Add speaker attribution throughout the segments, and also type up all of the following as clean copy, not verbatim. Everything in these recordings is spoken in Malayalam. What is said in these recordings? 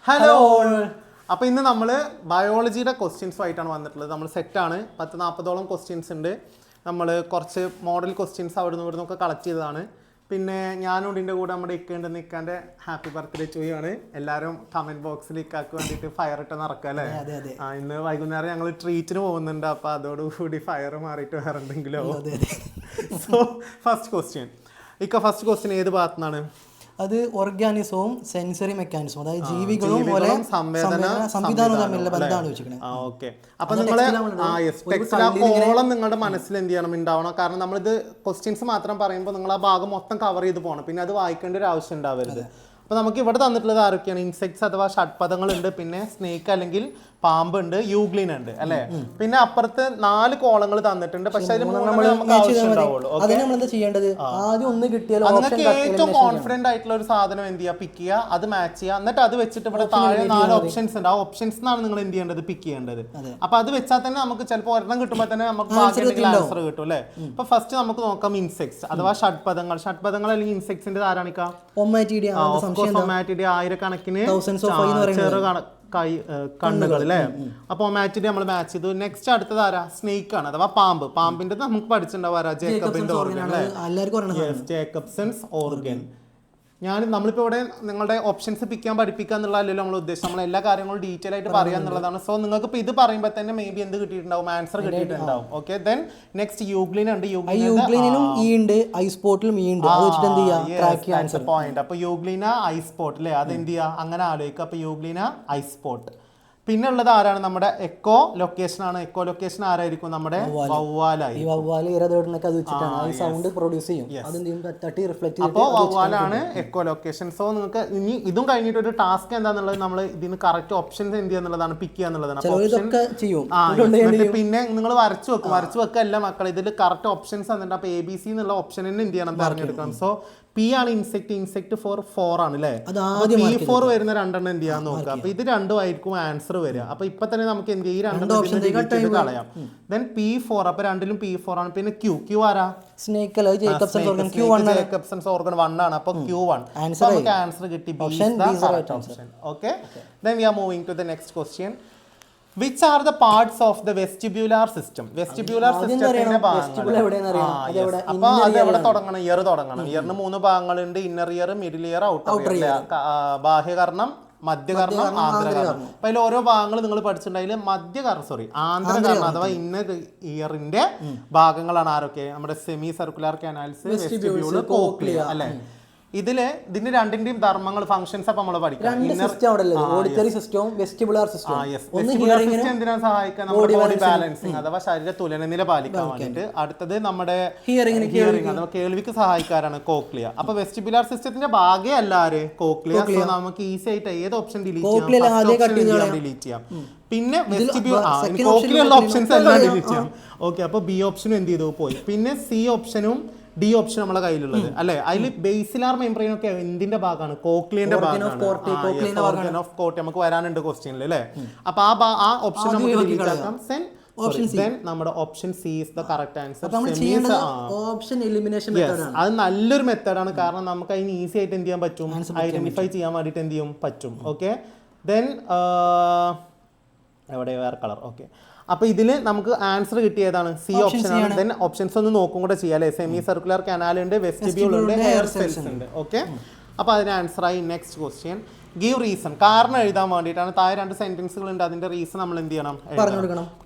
Speaker 1: ഹലോ. അപ്പോൾ ഇന്ന് നമ്മൾ ബയോളജിയുടെ ക്വസ്റ്റ്യൻസുമായിട്ടാണ് വന്നിട്ടുള്ളത്. നമ്മൾ സെറ്റാണ്, 40-40ഓളം ക്വസ്റ്റ്യൻസ് ഉണ്ട്. നമ്മൾ കുറച്ച് മോഡൽ ക്വസ്റ്റ്യൻസ് അവിടെ നിന്ന് ഇവിടുന്നൊക്കെ കളക്ട് ചെയ്തതാണ്. പിന്നെ ഞാനും ഇതിൻ്റെ കൂടെ നമ്മുടെ ഇക്കേണ്ട നിൽക്കാൻ്റെ ഹാപ്പി ബർത്ത്ഡേ ചോയാണ്. എല്ലാവരും കമൻറ്റ് ബോക്സിൽ ഇക്കാക്ക് വേണ്ടിയിട്ട് ഫയർ ഇട്ട് നടക്കുക അല്ലേ? ഇന്ന് വൈകുന്നേരം ഞങ്ങൾ ട്രീറ്റിന് പോകുന്നുണ്ട്. അപ്പോൾ അതോടുകൂടി ഫയർ മാറിയിട്ട് വേറെ എന്തെങ്കിലോ. So first question first question ഏത് ഭാഗത്തുനിന്നാണ്?
Speaker 2: അത് ഓർഗാനിസവും സെൻസറി മെക്കാനിസവും, അതായത് ജീവികളും സംവിധാനവും തമ്മിലുള്ള ബന്ധമാണ് വെച്ചിരിക്കുന്നത്.
Speaker 1: അപ്പൊ നിങ്ങളെ നിങ്ങളുടെ മനസ്സിൽ എന്ത് ചെയ്യണം ഉണ്ടാവണം. കാരണം നമ്മളിത് ക്വസ്റ്റ്യൻസ് മാത്രം പറയുമ്പോൾ നിങ്ങൾ ആ ഭാഗം മൊത്തം കവർ ചെയ്ത് പോകണം. പിന്നെ അത് വായിക്കേണ്ട ഒരു ആവശ്യം ഉണ്ടാവരുത്. അപ്പോൾ നമുക്ക് ഇവിടെ തന്നിട്ടുള്ളത് ആരൊക്കെയാണ്? ഇൻസെക്ട്സ് അഥവാ ഷഡ്പദങ്ങളുണ്ട്, പിന്നെ സ്നേക്ക് അല്ലെങ്കിൽ പാമ്പുണ്ട്, യൂഗ്ലിൻ ഉണ്ട് അല്ലെ. പിന്നെ അപ്പുറത്ത് 4 കോളങ്ങൾ തന്നിട്ടുണ്ട്. പക്ഷെ അതിൽ നമുക്ക് ആവശ്യം ഉണ്ടാവുള്ളൂ. നിങ്ങൾക്ക് ഏറ്റവും കോൺഫിഡന്റ് ആയിട്ടുള്ള ഒരു സാധനം എന്ത് ചെയ്യുക, പിക്ക് ചെയ്യുക, അത് മാച്ച് ചെയ്യുക. എന്നിട്ട് അത് വെച്ചിട്ട് ഇവിടെ താഴെ 4 ഓപ്ഷൻസ് ഉണ്ട്. ആ ഓപ്ഷൻസിനാണ് നിങ്ങൾ എന്ത് ചെയ്യേണ്ടത്, പിക്ക് ചെയ്യേണ്ടത്. അപ്പൊ അത് വെച്ചാൽ തന്നെ നമുക്ക് ചിലപ്പോൾ ഒരെണ്ണം കിട്ടുമ്പോൾ തന്നെ നമുക്ക് ആൻസർ കിട്ടും അല്ലെ. ഇപ്പൊ ഫസ്റ്റ് നമുക്ക് നോക്കാം ഇൻസെക്ട്സ് അഥവാ ഷഡ്പദങ്ങൾ. ഷഡ്പദങ്ങൾ അല്ലെങ്കിൽ ഇൻസെക്ട്സിന്റെ ആരാണിക്കാം? ആയിരക്കണക്കിന് ചെറു കണ്ണുകൾ അല്ലേ. അപ്പൊ ഒമാറ്റിഡി നമ്മൾ മാച്ച് ചെയ്തു. നെക്സ്റ്റ് അടുത്തത് ആരാ? സ്നേക്ക് ആണ് അഥവാ പാമ്പ്. പാമ്പിന്റെ നമുക്ക് പഠിച്ചിട്ടുണ്ടാവും ആരാ? ജേക്കബിന്റെ ഓർഗൻ അല്ലേ, ജേക്കബ്സൺസ് ഓർഗൻ. നമ്മളിപ്പോ ഇവിടെ നിങ്ങളുടെ ഓപ്ഷൻസ് പിക്കാൻ പഠിപ്പിക്കുക എന്നുള്ളതല്ലോ നമ്മൾ ഉദ്ദേശം. നമ്മൾ എല്ലാ കാര്യങ്ങളും ഡീറ്റെയിൽ ആയിട്ട് പറയാ എന്നുള്ളതാണ്. സോ നിങ്ങൾക്ക് ഇപ്പൊ ഇത് പറയുമ്പോൾ തന്നെ മേ ബി എന്ത് കിട്ടിയിട്ടുണ്ടാവും, ആൻസർ കിട്ടിയിട്ടുണ്ടാവും. ഓക്കെ, ദെൻ നെക്സ്റ്റ് യൂഗ്ലിൻ ഉണ്ട്. പോയിന്റ്. അപ്പൊ യൂഗ്ലിന ഐസ് സ്പോട്ട് അല്ലേ, അതെന്ത് ചെയ്യാ, അങ്ങനെ ആലോചിക്കുക. അപ്പൊ യൂഗ്ലിന ഐസ് സ്പോട്ട്. പിന്നെ ഉള്ളത് ആരാണ്? നമ്മുടെ എക്കോ ലൊക്കേഷൻ ആണ്. എക്കോ ലൊക്കേഷൻ ആരായിരിക്കും? നമ്മുടെ വവ്വാലായി. അപ്പോൾ വവ്വാലാണ് എക്കോ ലൊക്കേഷൻ. സോ നിങ്ങൾക്ക് ഇനി ഇതും കഴിഞ്ഞിട്ട് ഒരു ടാസ്ക് എന്താന്നുള്ളത്, നമ്മൾ ഇതിന് കറക്റ്റ് ഓപ്ഷൻസ് എന്ത് ചെയ്യാന്നുള്ളതാണ്, പിക്ക് ചെയ്യാന്നുള്ളതാണ്. പിന്നെ നിങ്ങൾ വരച്ചു വെക്കല്ല മക്കളെ, ഇതിൽ കറക്റ്റ് ഓപ്ഷൻസ് തന്നിട്ടുണ്ട്. അപ്പൊ ABC എന്നുള്ള ഓപ്ഷൻ തന്നെ എന്ത് ചെയ്യണം, തെരഞ്ഞെടുക്കണം. സോ P ആണ് ഇൻസെക്ട് ഫോർ 4 ആണ് അല്ലേ. P4 വരുന്ന 2 എന്ത് ചെയ്യാൻ നോക്കുക. അപ്പൊ ഇത് രണ്ടും ആയിരിക്കും ആൻസർ വരിക. അപ്പൊ ഇപ്പൊ തന്നെ നമുക്ക് എന്ത് ചെയ്യും, 2 ഓപ്ഷൻ കളയാം. ദെൻ P4, അപ്പൊ രണ്ടിലും P4 ആണ്. പിന്നെ Q ആരാ? ജേക്കബ്സൺസ് ഓർഗൻ 1 ആണ്. അപ്പൊ Q1 നമുക്ക് ആൻസർ കിട്ടി. Okay, then we are moving to the next question. Which are the parts of the vestibular system? Vestibular systemത്തിന്റെ ഭാഗങ്ങൾ. അപ്പൊ അത് എവിടെ തുടങ്ങണം? ഇയർ തുടങ്ങണം. ഇയറിന് 3 ഭാഗങ്ങളുണ്ട്: inner ear, middle ear, outer ear. ബാഹ്യകർണം, മധ്യകർണം, ആന്തരകർണം. അപ്പൊ അതിൽ ഓരോ ഭാഗങ്ങൾ നിങ്ങൾ പഠിച്ചിട്ടുണ്ടെങ്കിൽ ആന്തരകർണം അഥവാ ഇന്നർ ഇയറിന്റെ ഭാഗങ്ങളാണ് ആരൊക്കെ? നമ്മുടെ സെമി സർക്കുലർ കാനാൽസ്, വെസ്റ്റിബ്യൂൾ, കോക്ലിയ അല്ലെ. ഇതിന്റെ രണ്ടിന്റെയും ധർമ്മങ്ങൾ, ഫംഗ്ഷൻസ് അപ്പൊ നമ്മൾ പഠിക്കാം. എന്തിനാ സഹായിക്കാൻ? നമ്മുടെ ബോഡി ബാലൻസിങ് അഥവാ ശരീര തുലനനില പാലിക്കാൻ വേണ്ടിയിട്ട്. അടുത്തത് നമ്മുടെ ഹിയറിംഗ് അഥവാ കേൾവിക്ക് സഹായിക്കാരാണ് കോക്ലിയ. അപ്പൊ വെസ്റ്റിബുലാർ സിസ്റ്റത്തിന്റെ ഭാഗമല്ല ആര്? കോക്ലിയ. സോ നമുക്ക് ഈസി ആയിട്ട് ഏത് ഓപ്ഷൻ ഡിലീറ്റ് ചെയ്യാം. പിന്നെ കോക്ലിയുള്ള ഓപ്ഷൻസ് എല്ലാം ഡിലീറ്റ് ചെയ്യാം. ഓക്കെ, അപ്പൊ B ഓപ്ഷനും എന്ത് ചെയ്തു, പോയി. പിന്നെ C ഓപ്ഷനും D ഓപ്ഷൻ നമ്മളെ കയ്യിലുള്ളത് അല്ലെ. അതിൽ ബേസിലാർ മെംബ്രെയിൻ ഒക്കെ എന്തിന്റെ ഭാഗമാണ്? കോക്ലിയന്റെ ഭാഗമാണ്. നമുക്ക് വരാനുണ്ട് ക്വസ്റ്റ്യനിൽ അല്ലേ. അപ്പൊ ആ ഓപ്ഷൻ നമുക്ക് ഡിലീറ്റ് ആക്കാം. നമ്മുടെ option C is the correct answer. അത് നല്ലൊരു മെത്തേഡാണ്. കാരണം നമുക്ക് അതിന് ഈസി ആയിട്ട് എന്ത് ചെയ്യാൻ പറ്റും, ഐഡന്റിഫൈ ചെയ്യാൻ വേണ്ടിയിട്ട് എന്ത് ചെയ്യാൻ പറ്റും. ഓക്കെ, ദെൻ എവിടെ വേറെ കളർ. ഓക്കെ, അപ്പൊ ഇതില് നമുക്ക് ആൻസർ കിട്ടിയതാണ് C ഓപ്ഷൻ ആണ്. ദെൻ ഓപ്ഷൻസ് ഒന്ന് നോക്കും കൂടെ ചെയ്യാം അല്ലെ. സെമി സർക്കുലർ കനാൽ ഉണ്ട്, വെസ്റ്റിബ്യൂൾ ഉണ്ട്, ഹെയർ സെൽസ് ഉണ്ട്. ഓക്കെ, അപ്പൊ അതിന് ആൻസർ ആയി. Next question, give reason. കാരണം എഴുതാൻ വേണ്ടിയിട്ടാണ്. താഴെ 2 സെന്റൻസുകൾ ഉണ്ട്, അതിന്റെ റീസൺ നമ്മൾ എന്ത് ചെയ്യണം,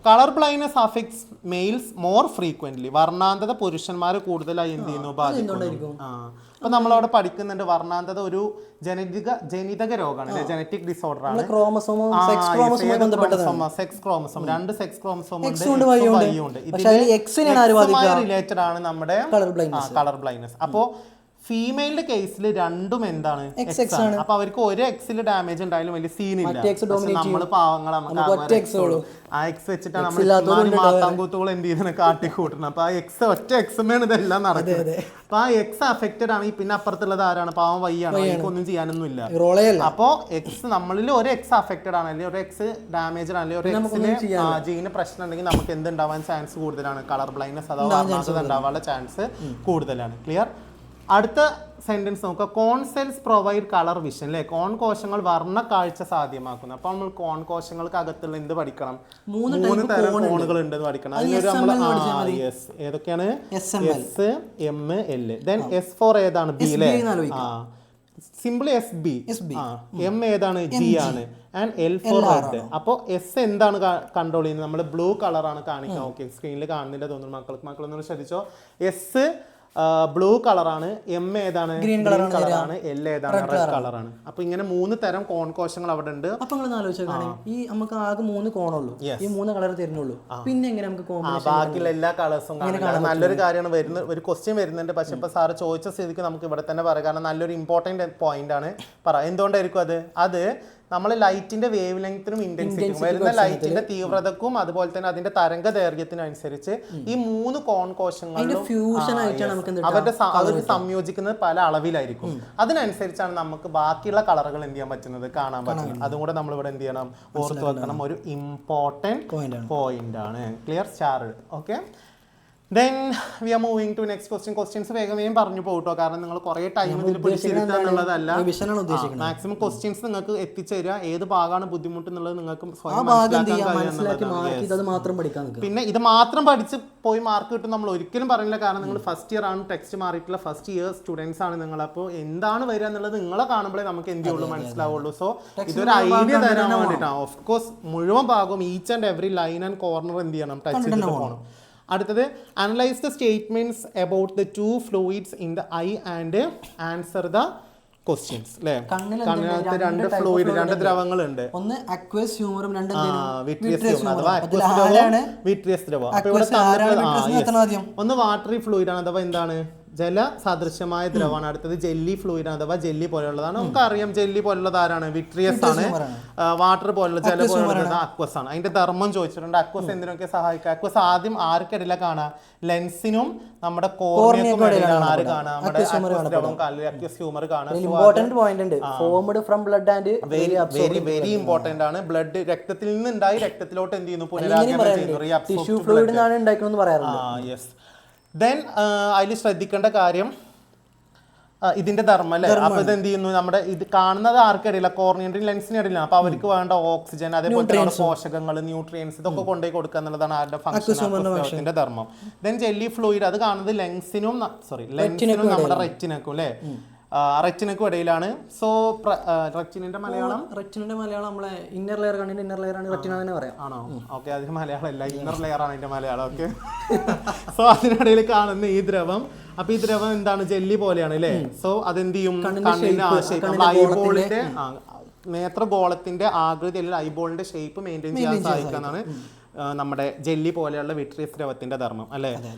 Speaker 1: colour blindness affects males more frequently. വർണ്ണാന്തത പുരുഷന്മാർ കൂടുതലായി എന്ത് ചെയ്യുന്നു, ബാധിക്കുന്നു. അപ്പൊ നമ്മളവിടെ പഠിക്കുന്നുണ്ട്, വർണ്ണാന്തത ഒരു ജനിതക രോഗമാണ്, ജനറ്റിക് ഡിസോർഡർ ആണ്. സെക്സ് ക്രോമസോം 2 സെക്സ് ക്രോമസോം ഉണ്ട്. റിലേറ്റഡ് ആണ് നമ്മുടെ കളർ ബ്ലൈൻഡ്നെസ്. അപ്പോ ഫീമെയിലിന്റെ കേസിൽ രണ്ടും എന്താണ്, X ആണ്. അപ്പൊ അവർക്ക് ഒരു എക്സിൽ ഡാമേജ് ഉണ്ടായാലും വലിയ സീനില്ല. നമ്മള് പാവങ്ങൾ, ആ എക്സ് വെച്ചിട്ടാണ് നമ്മൾ മാത്താങ്കൂത്തുകൾ എന്ത് ചെയ്യുന്നത്, കാട്ടിക്കൂട്ടണം. അപ്പൊ ആ ഒറ്റ എക്സുമേണ് ഇതെല്ലാം നടക്കുന്നത്. അപ്പൊ ആ എക്സ് അഫക്റ്റഡ് ആണ്. പിന്നെ അപ്പുറത്തുള്ളത് ആരാണ്? പാവം വൈ ആണ്, ഒന്നും ചെയ്യാനൊന്നും ഇല്ല. അപ്പോ എക്സ് നമ്മളിൽ ഒരു എക്സ് അഫക്റ്റഡ് ആണ്, അല്ലെങ്കിൽ ഒരു എക്സ് ഡാമേജ് ആണ്, ഒരു എക്സിന് ജീന് പ്രശ്നം ഉണ്ടെങ്കിൽ നമുക്ക് എന്തുണ്ടാവാൻ ചാൻസ് കൂടുതലാണ്? കളർ ബ്ലൈൻഡ്നെസ് അഥവാ ഉണ്ടാവാനുള്ള ചാൻസ് കൂടുതലാണ്. ക്ലിയർ? അടുത്ത സെന്റൻസ് നോക്കുക. Cone cells provide colour vision അല്ലേ, കോൺ കോശങ്ങൾ വർണ്ണ കാഴ്ച സാധ്യമാക്കുന്നു. അപ്പോൾ നമ്മൾ കോൺ കോശങ്ങൾക്ക് അകത്തുള്ള എന്ത് പഠിക്കണം? 3 തരം കോണുകൾ ഉണ്ടെന്ന് പഠിക്കണം. അതിനൊരു നമ്മൾ ഏതൊക്കെയാണ്? SML. ദെൻ S4 ഏതാണ്? B അല്ലേ? Simply SB. M ഏതാണ്? G ആണ്. And L4 red. അപ്പോൾ S എന്താണ് കൺട്രോൾ ചെയ്യുന്നത്? നമ്മൾ ബ്ലൂ കളറാണ് കാണിക്കുക. ഓക്കെ, സ്ക്രീനിൽ കാണുന്നില്ല തോന്നുന്നു മക്കളൊന്നും ശ്രദ്ധിച്ചോ. S ബ്ലൂ കളറാണ്, M ഏതാണ്? ഗ്രീൻ കളറാണ്, L ഏതാണ്? റെഡ് കളറാണ്. അപ്പൊ ഇങ്ങനെ 3 തരം കോൺ കോശങ്ങൾ അവിടെ ഉണ്ട്.
Speaker 2: അപ്പൊ നിങ്ങൾ ആലോചിച്ചാൽ ഈ നമുക്ക് ആകെ 3 കോണുള്ളൂ, ഈ 3 കളർ തരുന്നുള്ളൂ. പിന്നെ എങ്ങനെ നമുക്ക്
Speaker 1: ബാക്കിയുള്ള എല്ലാ കളേഴ്സും കാണാം? നല്ലൊരു കാര്യമാണ്. വരുന്ന ഒരു ക്വസ്റ്റ്യൻ വരുന്നുണ്ട്, പക്ഷെ ഇപ്പൊ സാറ് ചോദിച്ച സ്ഥിതിക്ക് നമുക്ക് ഇവിടെ തന്നെ പറയാം. കാരണം നല്ലൊരു ഇമ്പോർട്ടന്റ് പോയിന്റ് ആണ്. എന്തുകൊണ്ടായിരിക്കും അത് നമ്മൾ ലൈറ്റിന്റെ വേവ് ലെങ്ത്തിനും ഇന്റൻസിറ്റിക്കും വരുന്ന ലൈറ്റിന്റെ തീവ്രതക്കും അതുപോലെ തന്നെ അതിന്റെ തരംഗ ദൈർഘ്യത്തിനും അനുസരിച്ച് ഈ 3 കോൺ കോശങ്ങളിലും അവരുടെ സംയോജിക്കുന്നത് പല അളവിലായിരിക്കും. അതിനനുസരിച്ചാണ് നമുക്ക് ബാക്കിയുള്ള കളറുകൾ എന്ത് ചെയ്യാൻ പറ്റുന്നത്, കാണാൻ പറ്റുന്നത്. അതും കൂടെ നമ്മൾ ഇവിടെ എന്ത് ചെയ്യണം, ഓർത്ത് വെക്കണം. ഒരു ഇമ്പോർട്ടന്റ് പോയിന്റ് ആണ്. Clear? Star. Okay, then we are moving to next question. Questions വേഗം പറഞ്ഞു പോകട്ടോ, കാരണം നിങ്ങൾ കുറെ ടൈം ഇതിൽ പിടിച്ചിരുത്താന്നുള്ളതല്ല. മാക്സിമം ക്വസ്റ്റ്യൻസ് നിങ്ങൾക്ക് എത്തിച്ചേരുക. ഏത് ഭാഗമാണ് ബുദ്ധിമുട്ട് എന്നുള്ളത് നിങ്ങൾക്ക് സ്വയം മനസ്സിലാക്കാൻ. പിന്നെ ഇത് മാത്രം പഠിച്ച് പോയി മാർക്ക് കിട്ടും നമ്മൾ ഒരിക്കലും പറയില്ല. കാരണം നിങ്ങൾ ഫസ്റ്റ് ഇയർ ആണ്, ടെക്സ്റ്റ് മാറിയിട്ടുള്ള ഫസ്റ്റ് ഇയർ സ്റ്റുഡൻസ് ആണ് നിങ്ങൾ. അപ്പോൾ എന്താണ് വരിക എന്നുള്ളത് നിങ്ങളെ കാണുമ്പോഴേ നമുക്ക് എന്ത് ചെയ്യുള്ളൂ, മനസ്സിലാവുള്ളൂ. സോ ഇതൊരു ഐഡിയ തരാൻ വേണ്ടിയിട്ടാണ്. ഓഫ് കോഴ്സ് മുഴുവൻ ഭാഗവും each and every line and corner എന്ത് ചെയ്യണം, ടച്ച് ചെയ്തിട്ട് പോകണം. അടുത്തത് analyse the statements about the 2 fluids in the I and answer the questions. അല്ലേ, കണ്ണിനകത്ത് 2 ഫ്ലൂയിഡ്, 2 ദ്രവങ്ങളുണ്ട്.
Speaker 2: ഒന്ന് അക്വസ് ഹ്യൂമറും,
Speaker 1: വിട്രിയസ് ഹ്യൂമർ അഥവാ അക്വസ് ദ്രവം, വിട്രിയസ് ദ്രവം. അപ്പോൾ ഇവിടെ ഒന്ന് വാട്ടറി ഫ്ലൂയിഡ് ആണ്, അഥവാ എന്താണ്, ജല സദൃശമായ ദ്രവമാണ്. അടുത്തത് ജെല്ലി ഫ്ലൂയിഡ് ആണ്, അഥവാ ജെല്ലി പോലെയുള്ളതാണ്. നമുക്കറിയാം ജെല്ലി പോലുള്ളത് ആരാണ്? വിട്രിയസ് ആണ്. വാട്ടർ പോലുള്ള ജല പോലുള്ളത് അക്വസ് ആണ്. അതിന്റെ ധർമ്മം ചോദിച്ചിട്ടുണ്ട്. അക്വസ് എന്തിനൊക്കെ സഹായിക്കുക? അക്വസ് ആദ്യം ആർക്കിടയില കാണാം? ലെൻസിനും നമ്മുടെ കോർണിയക്കും ഇടയിലാണ് ആര് കാണാം? നമ്മുടെ അക്വസ് ദ്രവം അക്വസ് ഹ്യൂമർ കാണാം. വെരി വെരി ഇമ്പോർട്ടന്റ് ആണ്. ബ്ലഡ് രക്തത്തിൽ നിന്ന് ഉണ്ടായി രക്തത്തിലോട്ട് എന്ത് ചെയ്യുന്നു, പുനരാഗമനം ചെയ്യുന്നു. ദെൻ അതിൽ ശ്രദ്ധിക്കേണ്ട കാര്യം ഇതിന്റെ ധർമ്മം അല്ലേ. അപ്പൊ ഇത് എന്ത് ചെയ്യുന്നു, നമ്മുടെ ഇത് കാണുന്നത് ആർക്കിടയില്ല, കോർണിയന്റെയും ലെൻസിനും ഇടയിലാണ്. അപ്പൊ അവർക്ക് വേണ്ട ഓക്സിജൻ, അതേപോലെ പോഷകങ്ങൾ, ന്യൂട്രിയൻസ് ഇതൊക്കെ കൊണ്ടുപോയി കൊടുക്കുക എന്നുള്ളതാണ് ആരുടെ ഫംഗ്ഷൻ, ധർമ്മം. ദെൻ ജെല്ലി ഫ്ലൂയിഡ് അത് കാണുന്നത് ലെൻസിനും നമ്മുടെ റെറ്റിനക്കും അല്ലേ, റെറ്റിനക്കും ഇടയിലാണ്. സോ റെറ്റിനിന്റെ മലയാളം
Speaker 2: നമ്മളെ ഇന്നർ ലെയർ, കണ്ണിന്റെ ഇന്നർ ലെയർ ആണ് റെറ്റിന തന്നെ പറയാം.
Speaker 1: ആണോ? ഓക്കെ, അതിന് മലയാളം അല്ല, ഇന്നർ ലെയർ ആണ് അതിന്റെ മലയാളം. ഓക്കെ, സോ അതിനിടയിൽ കാണുന്ന ഈ ദ്രവം, അപ്പൊ ഈ ദ്രവം എന്താണ്, ജെല്ലി പോലെയാണ് അല്ലേ. സോ അതെന്ത് ചെയ്യും, കണ്ണിന്റെ ഐബോളിന്റെ നേത്രഗോളത്തിന്റെ ആകൃതി അല്ലെങ്കിൽ ഐബോളിന്റെ ഷേപ്പ് മെയിൻറ്റെയിൻ ചെയ്യാൻ സഹായിക്കാന്നാണ് നമ്മുടെ ജെല്ലി പോലെയുള്ള വിട്രിയസ് ദ്രവത്തിന്റെ ധർമ്മം അല്ലേ.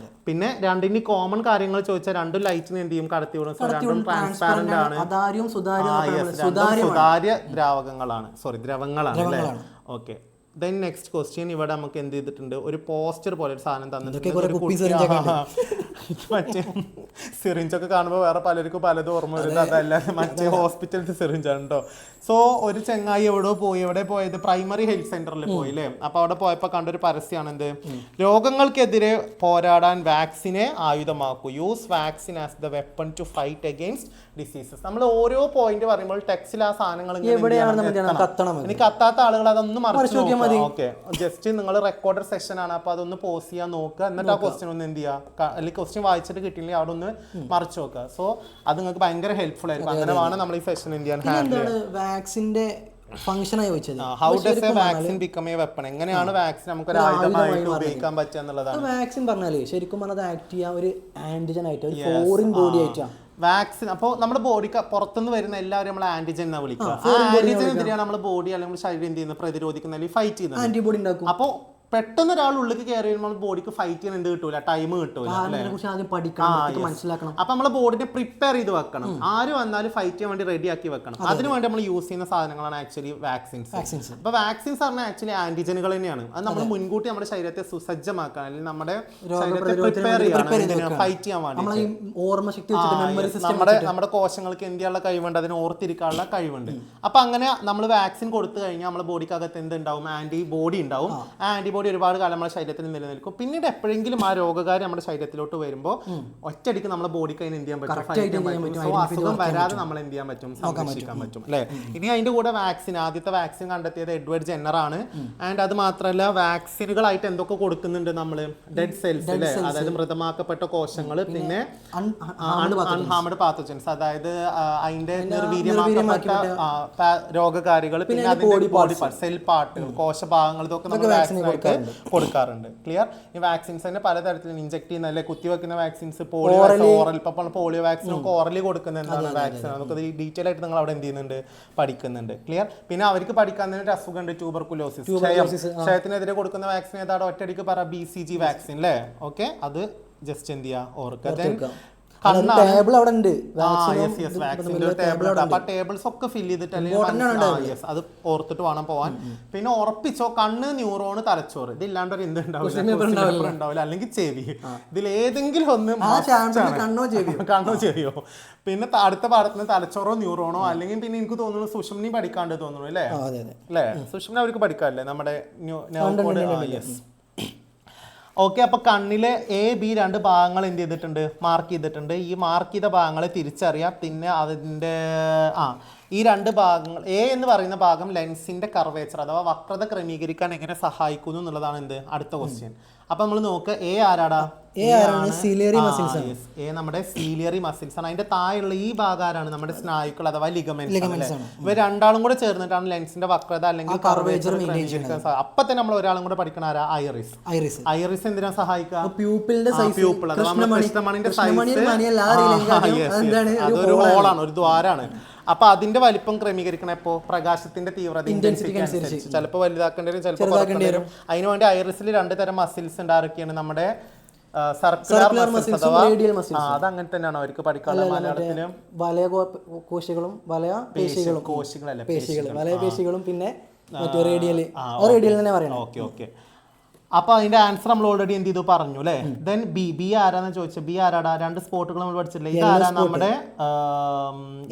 Speaker 1: പിന്നെ രണ്ടിന് കോമൺ കാര്യങ്ങൾ ചോദിച്ചാൽ രണ്ടും ലൈറ്റിന് എന്ത് ചെയ്യും, കടത്തിവിടും. സോ രണ്ടും ട്രാൻസ്പാരന്റ് ആണ്, സുതാര്യ ദ്രവങ്ങളാണ് അല്ലേ. Okay, then next question. ഇവിടെ നമുക്ക് എന്ത് ചെയ്തിട്ടുണ്ട്, ഒരു പോസ്റ്റർ പോലെ ഒരു സാധനം തന്നിട്ടുണ്ട്. മറ്റേ സിറിഞ്ചൊക്കെ കാണുമ്പോൾ വേറെ പലർക്കും പലതും ഓർമ്മ വരുന്നത്, അതല്ല മറ്റേ ഹോസ്പിറ്റലിന്റെ സിറിഞ്ചാണ് കേട്ടോ. സോ ഒരു ചെങ്ങായി എവിടെ പോയത്, പ്രൈമറി ഹെൽത്ത് സെന്ററിൽ പോയി അല്ലേ. അപ്പൊ അവിടെ പോയപ്പോൾ കണ്ടൊരു പരസ്യമാണ് എന്ത്, രോഗങ്ങൾക്കെതിരെ പോരാടാൻ വാക്സിനെ ആയുധമാക്കൂ, use vaccine as the weapon to fight against diseases. നമ്മൾ ഓരോ പോയിന്റ് പറയുമ്പോൾ ടെക്സ്റ്റിൽ ആ സാധനങ്ങൾ ഇനി കത്താത്ത ആളുകൾ അതൊന്ന് മറിച്ച് നോക്കുക. ഓക്കെ, ജസ്റ്റ് നിങ്ങൾ റെക്കോർഡഡ് സെഷൻ ആണ്, അപ്പൊ അതൊന്ന് പോസ് ചെയ്യാൻ നോക്കുക. എന്നിട്ട് ആ ക്വസ്റ്റ്യൻ ഒന്ന് എന്ത് ചെയ്യുക, അല്ലെങ്കിൽ ക്വസ്റ്റ്യൻ വായിച്ചിട്ട് കിട്ടിയില്ലെങ്കിൽ അവിടെ ഒന്ന് മറിച്ച് നോക്കുക. സോ അത് നിങ്ങൾക്ക് ഭയങ്കര ഹെൽപ്ഫുൾ ആയിരിക്കും. അങ്ങനെ വേണം നമ്മൾ ഈ സെഷൻ എന്ത് ചെയ്യാൻ ഹാൻഡിൽ.
Speaker 2: വാക്സിന്റെ ഫംഗ്ഷനായി ചോദിച്ചത്,
Speaker 1: how does A vaccine become A weapon, എങ്ങനെയാണ് വാക്സിൻ നമുക്ക് ഒരു ആയുധമായിട്ട് ഉപയോഗിക്കാൻ പറ്റുക എന്നുള്ളതാണ്.
Speaker 2: വാക്സിൻ പറഞ്ഞാലേ ശരിക്കും പറഞ്ഞത് ആക്ട് ചെയ്യാൻ ഒരു ആന്റിജൻ ആയിട്ട്, ഒരു ഫോറിൻ ബോഡി ആയിട്ടാണ്
Speaker 1: വാക്സിൻ. അപ്പോൾ നമ്മുടെ ബോഡിക്ക് പുറത്തുനിന്ന് വരുന്ന എല്ലാവരും നമ്മൾ ആന്റിജൻ എന്നാ വിളിക്കുക. ആന്റിജനെതിരെയാണ് നമ്മുടെ ബോഡി അല്ലെങ്കിൽ ശരീരം എന്ത് ചെയ്യുന്നത്, പ്രതിരോധിക്കുന്ന അല്ലെങ്കിൽ ഫൈറ്റ് ചെയ്യുന്നത്,
Speaker 2: ആന്റിബോഡി ഉണ്ടാക്കും.
Speaker 1: അപ്പോൾ പെട്ടെന്ന് ഒരാൾ ഉള്ളിലേക്ക് കയറി വരുമ്പോൾ ബോഡിക്ക് ഫൈറ്റ് ചെയ്യാൻ എന്ത് കിട്ടൂല, ടൈം കിട്ടൂല. അപ്പൊ നമ്മളെ ബോഡിനെ പ്രിപ്പയർ ചെയ്ത് വെക്കണം. ആര് വന്നാലും ഫൈറ്റ് ചെയ്യാൻ വേണ്ടി റെഡി ആക്കി വെക്കണം. അതിനുവേണ്ടി നമ്മൾ യൂസ് ചെയ്യുന്ന സാധനങ്ങളാണ് ആക്ച്വലി വാക്സിൻസ്. അപ്പൊ വാക്സിൻസ് പറഞ്ഞാൽ ആക്ച്വലി ആന്റിജനുകൾ തന്നെയാണ്. അത് നമ്മൾ മുൻകൂട്ടി നമ്മുടെ ശരീരത്തെ സുസജ്ജമാക്കാൻ അല്ലെങ്കിൽ നമ്മുടെ ശരീരത്തെ പ്രിപ്പയർ ചെയ്യണം ഫൈറ്റ് ചെയ്യാൻ വേണ്ടി. നമ്മുടെ കോശങ്ങൾക്ക് എന്ത് ചെയ്യാനുള്ള കഴിവുണ്ട്, അതിന് ഓർത്തിരിക്കാനുള്ള കഴിവുണ്ട്. അപ്പൊ അങ്ങനെ നമ്മൾ വാക്സിൻ കൊടുത്തു കഴിഞ്ഞാൽ നമ്മുടെ ബോഡിക്കകത്ത് എന്തുണ്ടാവും, ആന്റിബോഡി ഉണ്ടാവും. ആ ആന്റിബോഡി ആന്റിബോഡി ഒരുപാട് കാലം നമ്മുടെ ശരീരത്തിൽ നിലനിൽക്കും. പിന്നീട് എപ്പോഴെങ്കിലും ആ രോഗകാരി നമ്മുടെ ശരീരത്തിലോട്ട് വരുമ്പോൾ ഒറ്റയടിക്ക് നമ്മുടെ ബോഡിക്ക് അതിന് എന്ത് ചെയ്യാൻ പറ്റും, ഫൈറ്റ് ചെയ്യാൻ പറ്റും. സോ അസുഖം വരാതെ നമ്മൾ എന്ത് ചെയ്യാൻ പറ്റും, സംരക്ഷിക്കാൻ പറ്റും അല്ലേ. ഇനി അതിന്റെ കൂടെ വാക്സിൻ, ആദ്യത്തെ വാക്സിൻ കണ്ടെത്തിയത് എഡ്വേർഡ് ജെന്നർ ആണ്. ആൻഡ് അത് മാത്രമല്ല വാക്സിനുകളായിട്ട് എന്തൊക്കെ കൊടുക്കുന്നുണ്ട് നമ്മൾ, ഡെഡ് സെൽസ് അല്ലേ, അതായത് മൃതമാക്കപ്പെട്ട കോശങ്ങൾ, പിന്നെ അൺഹാർമഡ് പാത്തോജൻസ്, അതായത് അതിന്റെ നിർവീര്യമാക്കപ്പെട്ട രോഗകാരികൾ, പിന്നെ അതിന്റെ ബോഡി പാർട്ട്, സെൽ പാർട്ടുകൾ, കോശഭാഗങ്ങൾ, ഇതൊക്കെ നമ്മൾ വാക്സിനായിട്ട് കൊടുക്കാറുണ്ട്. ക്ലിയർ. ഈ വാക്സിൻസ് തന്നെ പലതരത്തിലും ഇൻജെക്ട് ചെയ്യുന്ന അല്ലെ, കുത്തിവെക്കുന്ന വാക്സിൻസ്, പോളിയോ, ഓറൽ, ഇപ്പൊ പോളിയോ വാക്സിൻ ഒക്കെ ഓറലി കൊടുക്കുന്ന എന്താണ് വാക്സിൻ, അതൊക്കെ ഡീറ്റെയിൽ ആയിട്ട് നിങ്ങൾ അവിടെ എന്ത് ചെയ്യുന്നുണ്ട്, പഠിക്കുന്നുണ്ട്. ക്ലിയർ. പിന്നെ അവർക്ക് പഠിക്കാൻ തന്നെ ഒരു അസുഖമുണ്ട്, ട്യൂബർകുലോസിസ്, ക്ഷയത്തിനെതിരെ കൊടുക്കുന്ന വാക്സിൻ ഏതാണ്, ഒറ്റയടിക്ക് പറ, BCG വാക്സിൻ അല്ലേ. ഓക്കെ, അത് ജസ്റ്റ് എന്ത് ചെയ്യുക, ഓർക്കുക.
Speaker 2: ടേബിൾ അവിടെ ഉണ്ട്,
Speaker 1: ടേബിൾസ് ഒക്കെ ഫില്ല് ചെയ്തിട്ട് അത് ഓർത്തിട്ട് വേണം പോവാൻ. പിന്നെ ഉറപ്പിച്ചോ, കണ്ണ്, ന്യൂറോണ്, തലച്ചോറ്, ഇതില്ലാണ്ട് ഒരു എന്ത് ഉണ്ടാവില്ല, അല്ലെങ്കിൽ ചെവി, ഇതിലേതെങ്കിലും ഒന്ന് കണ്ണോ ചെവിയോ. പിന്നെ അടുത്ത പാഠത്തിന് തലച്ചോറോ ന്യൂറോണോ, അല്ലെങ്കിൽ പിന്നെ എനിക്ക് തോന്നുന്നു സുഷുമ്നി പഠിക്കാണ്ട് തോന്നുന്നു അല്ലേ. അല്ലേ, സുഷുമ്നി അവർക്ക് പഠിക്കാറില്ലേ നമ്മുടെ ഓക്കെ. അപ്പോൾ കണ്ണിലെ A, B 2 ഭാഗങ്ങൾ എന്ത് ചെയ്തിട്ടുണ്ട്, മാർക്ക് ചെയ്തിട്ടുണ്ട്. ഈ മാർക്ക് ചെയ്ത ഭാഗങ്ങളെ തിരിച്ചറിയാം. പിന്നെ അതിൻ്റെ ഈ 2 ഭാഗങ്ങൾ, A എന്ന് പറയുന്ന ഭാഗം ലെൻസിന്റെ കർവേച്ചർ അഥവാ വക്രത ക്രമീകരിക്കാൻ എങ്ങനെ സഹായിക്കുന്നു എന്നുള്ളതാണ് എന്ത്, അടുത്ത ക്വസ്റ്റ്യൻ. അപ്പൊ നമ്മൾ നോക്കുക, A ആരാടാ, നമ്മുടെ സീലിയറി മസിൽസ് ആണ്. അതിന്റെ താഴെയുള്ള ഈ ഭാഗം ആരാണ്, നമ്മുടെ സ്നായുക്കൾ അഥവാ ലിഗമെന്റ്സ്. ഇവർ രണ്ടാളും കൂടെ ചേർന്നിട്ടാണ് ലെൻസിന്റെ വക്രത അല്ലെങ്കിൽ കർവേച്ചർ ക്രമീകരിക്കാൻ. അപ്പൊ തന്നെ നമ്മൾ ഒരാളും കൂടെ പഠിക്കണ ആരാ, ഐറിസ് എന്തിനാ സഹായിക്കുക, പ്യൂപ്പിൾ അഥവാ നമ്മുടെ കൃഷ്ണമണിന്റെ സൈസ്, അതൊരു ഹോളാണ്, ഒരു ദ്വാരാണ്. അപ്പൊ അതിന്റെ വലിപ്പം ക്രമീകരിക്കണം എപ്പോ, പ്രകാശത്തിന്റെ തീവ്രത ഇന്റൻസിറ്റി അനുസരിച്ച് ചിലപ്പോൾ വലുതാക്കേണ്ടി വരും, ചിലപ്പോൾ കുറക്കേണ്ടി വരും. അതിനുവേണ്ടി ഐറിസിൽ 2 തരം മസിൽസ് ഉണ്ട്. ആരൊക്കെയാണ്, നമ്മുടെ സർക്കുലർ മസിൽസ് അഥവാ അത് അങ്ങനെ തന്നെയാണ് അവർക്ക് പഠിക്കാനുള്ള മലയാളത്തിലും
Speaker 2: കോശികളും
Speaker 1: പേശികളും
Speaker 2: പിന്നെ റേഡിയൽ തന്നെ പറയണം.
Speaker 1: ഓക്കെ. അപ്പൊ അതിന്റെ ആൻസർ നമ്മൾ ഓൾറെഡി എന്ത് ചെയ്തു, പറഞ്ഞു അല്ലെ. ദെൻ ബി ആരാന്ന് ചോദിച്ചത്, ബി ആരാടാ, 2 സ്പോട്ടുകൾ നമ്മൾ പഠിച്ചില്ലേ. ഇതാരാ, നമ്മുടെ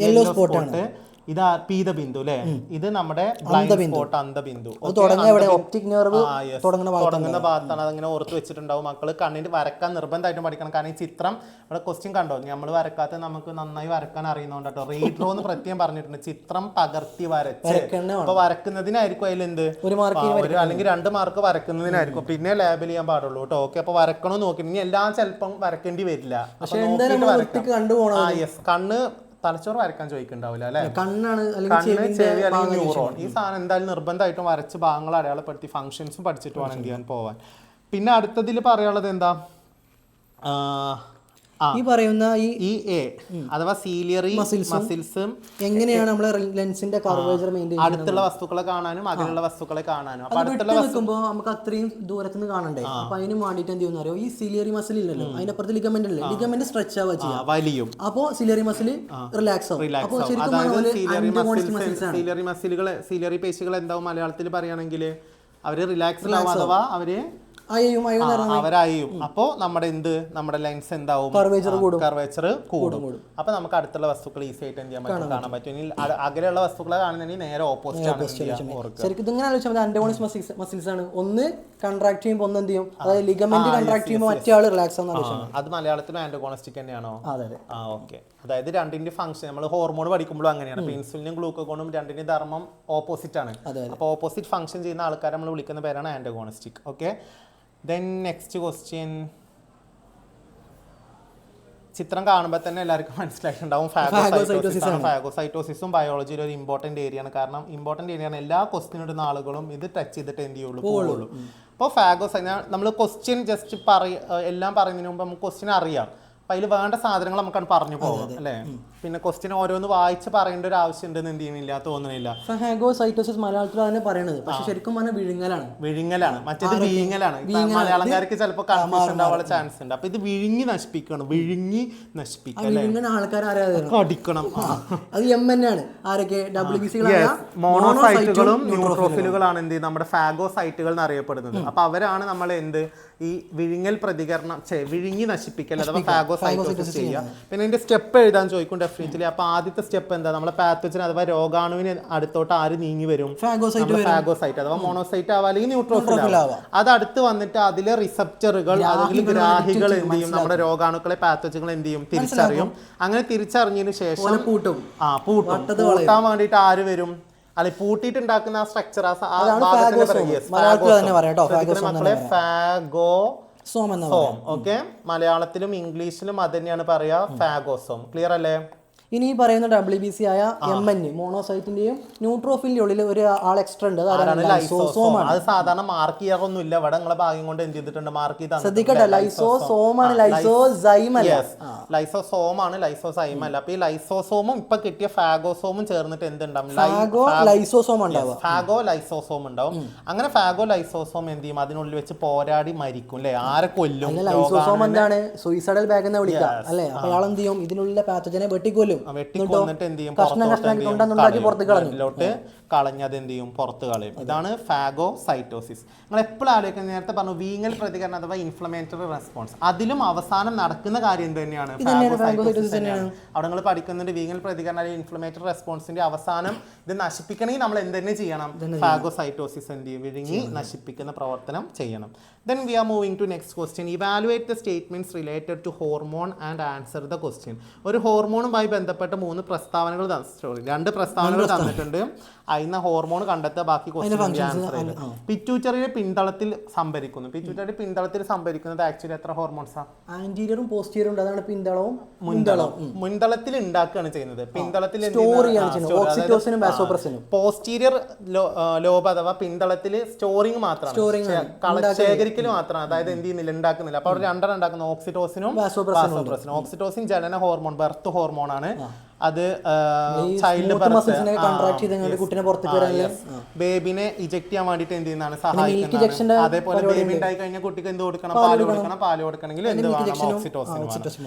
Speaker 1: യെല്ലോ സ്പോട്ട്. ഇത് പീതബിന്ദു അല്ലെ, ഇത് നമ്മുടെ സ്പോട്ട്, അന്ധബിന്ദു. തുടങ്ങുന്ന ഭാഗത്താണ്. അതങ്ങനെ ഓർത്ത് വെച്ചിട്ടുണ്ടാവും മക്കള്. കണ്ണിന് വരക്കാൻ നിർബന്ധമായിട്ടും പഠിക്കണം. കാരണം ഈ ചിത്രം ഇവിടെ ക്വസ്റ്റ്യൻ കണ്ടോ, നമ്മൾ വരക്കാത്ത നമുക്ക് നന്നായി വരക്കാൻ അറിയുന്നോണ്ട് കേട്ടോ. റീഡ്രോ എന്ന് പ്രത്യേകം പറഞ്ഞിട്ടുണ്ട്, ചിത്രം പകർത്തി വരച്ച്. അപ്പൊ വരക്കുന്നതിനായിരിക്കും അതിലെന്ത്, അല്ലെങ്കിൽ 2 മാർക്ക് വരക്കുന്നതിനായിരിക്കും. പിന്നെ ലേബൽ ചെയ്യാൻ പാടുള്ളൂ കേട്ടോ. ഓക്കെ, അപ്പൊ വരക്കണോ നോക്കി. ഇനി എല്ലാം ചിലപ്പം വരക്കേണ്ടി വരില്ല. കണ്ണ്, തലച്ചോറ് വരക്കാൻ ചോദിക്കുന്നുണ്ടാവില്ല അല്ലെ, കണ്ണ്, ചെവി അല്ലെങ്കിൽ ന്യൂറോൺ. ഈ സാധനം എന്തായാലും നിർബന്ധമായിട്ടും വരച്ച് ഭാഗങ്ങൾ അടയാളപ്പെടുത്തി ഫംഗ്ഷൻസും പഠിച്ചിട്ട് വേണം എന്ത് ചെയ്യാൻ പോവാൻ. പിന്നെ അടുത്തതിൽ പറയാനുള്ളത് എന്താ,
Speaker 2: ഈ പറയുന്ന ഈ
Speaker 1: A അഥവാ സീലിയറി മസിൽസും
Speaker 2: എങ്ങനെയാണ് നമ്മളെ ലെൻസിന്റെ കർവേച്ചർ മെയിൻറ്റെയിൻ,
Speaker 1: അടുത്തുള്ള വസ്തുക്കളെ കാണാനും അകലുള്ള വസ്തുക്കളെ കാണാനും.
Speaker 2: അപ്പൊ അടുത്തുള്ള നിൽക്കുമ്പോൾ നമുക്ക് അത്രയും ദൂരത്തുനിന്ന് കാണണ്ടേ. അപ്പൊ അതിന് വേണ്ടിയിട്ട് എന്ത് ചെയ്യുന്ന അറിയോ, ഈ സീലിയറി മസിൽ ഇല്ലല്ലോ, അതിനപ്പുറത്ത് ലിഗമെന്റ് ഇല്ലേ, ലിഗമെന്റ് സ്ട്രെച്ച് ആവുക ചെയ്യാം, വലിയും. അപ്പോ സീലിയറി മസിൽ റിലാക്സ് ആവും. അപ്പോൾ
Speaker 1: സീലിയറി പേശികൾ എന്താവും മലയാളത്തിൽ പറയുകയാണെങ്കിൽ അവര് റിലാക്സ്ഡ് ആവും, അഥവാ അവര് അവരായും. അപ്പോ നമ്മുടെ നമ്മുടെ ലെൻസ് എന്താവും, കർവേച്ചർ കൂടും. അപ്പൊ നമുക്ക് അടുത്തുള്ള വസ്തുക്കൾ ഈസി ആയിട്ട് എന്ത് ചെയ്യാൻ പറ്റും, കാണാൻ പറ്റും. ഇനി അകലെയുള്ള വസ്തുക്കളെ കാണുന്നതിന് നേരെ ഓപ്പോസിറ്റ് ആണ്.
Speaker 2: ശരിക്കും ഇതിങ്ങനെ ആലോചിച്ചാൽ അന്റഗോണിസ്റ്റ് മസിൽസ് ആണ്. ഒന്ന് കൺട്രാക്ട് ചെയ്യുമ്പോൾ ഒന്ന് എന്ത് ചെയ്യും, അതായത് ലിഗമെന്റ് കൺട്രാക്ട് ചെയ്യുമ്പോൾ മറ്റേ ആൾ റിലാക്സ് ആവുന്ന.
Speaker 1: അത് മലയാളത്തിലും ആന്റഗോണിസ്റ്റിക് തന്നെയാണോ? ഓക്കെ. അതായത് രണ്ടിന്റെ ഫംഗ്ഷൻ നമ്മൾ ഹോർമോൺ പഠിക്കുമ്പോഴും അങ്ങനെയാണ്. ഇൻസുലിനും ഗ്ലൂക്കോണും രണ്ടിന്റെ ധർമ്മം ഓപ്പോസിറ്റ് ആണ്. അപ്പൊ ഓപ്പോസിറ്റ് ഫംഗ്ഷൻ ചെയ്യുന്ന ആൾക്കാരെ നമ്മൾ വിളിക്കുന്ന പേരാണ് antagonistic. Okay. Then next question. ചിത്രം കാണുമ്പോൾ തന്നെ എല്ലാവർക്കും മനസ്സിലായിട്ടുണ്ടാവും ഫാഗോസൈറ്റോസിസും ബയോളജിയിൽ ഒരു ഇമ്പോർട്ടൻ്റ് ഏരിയ ആണ്. കാരണം ഇമ്പോർട്ടൻ്റ് ഏരിയ ആണ്, എല്ലാ ക്വസ്റ്റ്യൻ ഇടുന്ന ആളുകളും ഇത് ടച്ച് ചെയ്തിട്ട് എന്ത് ചെയ്യുള്ളൂ, പോവുള്ളൂ. അപ്പോൾ നമ്മൾ ക്വസ്റ്റ്യൻ ജസ്റ്റ് എല്ലാം പറയുന്നതിന് മുമ്പ് നമുക്ക് ക്വസ്റ്റ്യൻ അറിയാം. അപ്പം അതിൽ വേണ്ട സാധനങ്ങൾ നമുക്കാണ് പറഞ്ഞു പോകാം അല്ലേ. പിന്നെ ക്വസ്റ്റ്യൻ ഓരോന്ന് വായിച്ച് പറയേണ്ട ഒരു ആവശ്യം ഉണ്ടെന്ന് എന്ത് ചെയ്യുന്നില്ല, തോന്നുന്നില്ല.
Speaker 2: ഫാഗോസൈറ്റോസിസ് മലയാളത്തിൽ അതിനെ പറയണത്, പക്ഷെ ശരിക്കും പറഞ്ഞാൽ വിഴുങ്ങലാണ്.
Speaker 1: മറ്റേത് വിഴുങ്ങലാണ്. മലയാളംകാർക്ക് ചിലപ്പോൾ കൺഫ്യൂഷൻ ഉണ്ടാവാനുള്ള ചാൻസ് ഉണ്ട്. അപ്പൊ ഇത് വിഴുങ്ങി നശിപ്പിക്കണം.
Speaker 2: ആൾക്കാർ
Speaker 1: അടിക്കണം.
Speaker 2: അത് എം തന്നെയാണ്. ആരൊക്കെ
Speaker 1: മോണോസൈറ്റുകളും ന്യൂട്രോഫിലുകളാണ് എന്ത് നമ്മുടെ ഫാഗോസൈറ്റുകൾ എന്നറിയപ്പെടുന്നത്. അപ്പൊ അവരാണ് നമ്മൾ എന്ത് ഈ വിഴുങ്ങൽ പ്രതികരണം വിഴുങ്ങി നശിപ്പിക്കൽ അഥവാ ഫാഗോസൈറ്റോസിസ് ചെയ്യുക. പിന്നെ ഇതിന്റെ സ്റ്റെപ്പ് എഴുതാൻ ചോദിക്കും ഡെഫിനറ്റ്ലി. അപ്പൊ ആദ്യത്തെ സ്റ്റെപ്പ് എന്താ, നമ്മളെ പാത്തോജൻ അഥവാ രോഗാണുവിന് അടുത്തോട്ട് ആര് നീങ്ങി വരും, ഫാഗോസൈറ്റ് അഥവാ മോണോസൈറ്റ് ആവാം അല്ലെങ്കിൽ ന്യൂട്രോഫിൽ ആവാം. അത് അടുത്ത് വന്നിട്ട് അതിലെ റിസപ്റ്ററുകൾ അല്ലെങ്കിൽ ഗ്രാഹികൾ എന്ത് ചെയ്യും, നമ്മുടെ രോഗാണുക്കളെ പാത്തോജനുകൾ എന്ത് ചെയ്യും, തിരിച്ചറിയും. അങ്ങനെ തിരിച്ചറിഞ്ഞതിന് ശേഷം പൂട്ടാൻ വേണ്ടിയിട്ട് ആര് വരും, അല്ലെ പൂട്ടിയിട്ട് ഉണ്ടാക്കുന്ന ആ സ്ട്രക്ചർ മക്കളെ ഫാഗോസോം. ഓക്കെ, മലയാളത്തിലും ഇംഗ്ലീഷിലും അത് തന്നെയാണ് പറയാ, ഫാഗോസോം. ക്ലിയർ അല്ലേ?
Speaker 2: ഇനി ഈ പറയുന്ന WBC ആയ MN മോണോസൈറ്റിന്റെയും ന്യൂട്രോഫിലിന്റെ ഉള്ളിൽ ഒരു ആൾ എക്സ്ട്രാ ഉണ്ട്, ലൈസോസോം ആണ്.
Speaker 1: അത് സാധാരണ മാർക്ക് ചെയ്യാറൊന്നും ഇല്ല, ഇവിടെ നിങ്ങളെ ഭാഗ്യം കൊണ്ട് എന്ത് ചെയ്തിട്ടുണ്ട്, മാർക്ക് ചെയ്ത്
Speaker 2: ശ്രദ്ധിക്കട്ടെ. ലൈസോസോം ആണ്, ലൈസോസൈം അല്ല.
Speaker 1: ലൈസോസോം ആണ്, ലൈസോസൈം അല്ല. അപ്പൊ ഈ ലൈസോസോമും ഇപ്പൊ കിട്ടിയ ഫാഗോസോമും ചേർന്നിട്ട് എന്തുണ്ടാവും,
Speaker 2: ലൈസോസോം ഉണ്ടാവും,
Speaker 1: ഫാഗോ ലൈസോസോം ഉണ്ടാവും. അങ്ങനെ ഫാഗോ ലൈസോസോം എന്ത് ചെയ്യും, അതിനുള്ളിൽ വെച്ച് പോരാടി മരിക്കും അല്ലെ, ആരെ കൊല്ലും.
Speaker 2: ലൈസോസോം എന്താണ്, സൂയിസൈഡൽ ബാഗ് എന്ന് വിളിക്കാം അല്ലെ. അപ്പൊ അയാൾ എന്ത് ചെയ്യും, ഇതിനുള്ള പാത്തോജനെ വെട്ടിക്കൊല്ലും,
Speaker 1: വെട്ടിക്കൊന്നിട്ട് എന്ത് ചെയ്യും, കളഞ്ഞത് എന്ത് ചെയ്യും, പുറത്ത് കളയും. ഇതാണ് ഫാഗോസൈറ്റോസിസ്. നിങ്ങൾ എപ്പോഴും ആലോചിക്കുന്നത്, നേരത്തെ പറഞ്ഞു വീങ്ങൽ പ്രതികരണം അഥവാ ഇൻഫ്ലമേറ്ററി റെസ്പോൺസ്, അതിലും അവസാനം നടക്കുന്ന കാര്യം എന്ത് തന്നെയാണ്, ഫാഗോസൈറ്റോസിസ് തന്നെയാണ്. അവിടെ നിങ്ങൾ പഠിക്കുന്നുണ്ട് വീങ്ങൽ പ്രതികരണം അല്ലെങ്കിൽ ഇൻഫ്ലമേറ്ററി റെസ്പോൺസിന്റെ അവസാനം ഇത് നശിപ്പിക്കണമെങ്കിൽ നമ്മൾ എന്ത് തന്നെ ചെയ്യണം, ഫാഗോസൈറ്റോസിസ് എന്ത് ചെയ്യും, വിഴുങ്ങി നശിപ്പിക്കുന്ന പ്രവർത്തനം ചെയ്യണം. Then we are moving to next question. Evaluate the statements related to hormone and answer the question. ഒരു ഹോർമോണുമായി ബന്ധപ്പെട്ട 3 പ്രസ്താവനകൾ രണ്ട് പ്രസ്താവനകൾ തന്നിട്ടുണ്ട്. അതിന് ഹോർമോൺ കണ്ടെത്തുക, ബാക്കി ക്വസ്റ്റ്യൻ ആൻസർ ചെയ്ത്. പിറ്റ്യൂട്ടറിയുടെ പിന്തളത്തിൽ സംഭരിക്കുന്നു. പിറ്റ്യൂട്ടറിയുടെ പിന്തളത്തിൽ സംഭരിക്കുന്നത് ആക്ച്വലി എത്ര ഹോർമോൺസാ,
Speaker 2: ആന്റീരിയറും പോസ്റ്റീരിയറും ഉണ്ട്. അതാണ് പിന്തളവും
Speaker 1: മുൻതളത്തിൽ ഉണ്ടാക്കുകയാണ് ചെയ്യുന്നത്. പിന്തളത്തിൽ പോസ്റ്റീരിയർ ലോബ് അഥവാ പിന്തളത്തിൽ സ്റ്റോറിങ് മാത്രമാണ്, ശേഖരിക്കൽ മാത്രമാണ്. അതായത് എന്ത് ചെയ്യുന്നില്ല, ഉണ്ടാക്കുന്നില്ല. അപ്പൊ അവിടെ രണ്ടെണ്ണം ഉണ്ടാക്കുന്ന ഓക്സിറ്റോസിനും വാസോപ്രസിനും. ഓക്സിറ്റോസിൻ ജനന ഹോർമോൺ, ബർത്ത് ഹോർമോൺ ആണ്. അത് ചൈൽഡ് ബേബിനെ ഇജക്ട് ചെയ്യാൻ വേണ്ടിട്ട് എന്ത് ചെയ്യുന്നതാണ്, സഹായിക്കുന്നതാണ്. അതേപോലെ ബേബി ഉണ്ടായി കഴിഞ്ഞാൽ കുട്ടിക്ക് എന്ത് കൊടുക്കണം, പാല് കൊടുക്കണം. പാല് കൊടുക്കണമെങ്കിൽ എന്ത് വേണം, ഓക്സിറ്റോസിൻ.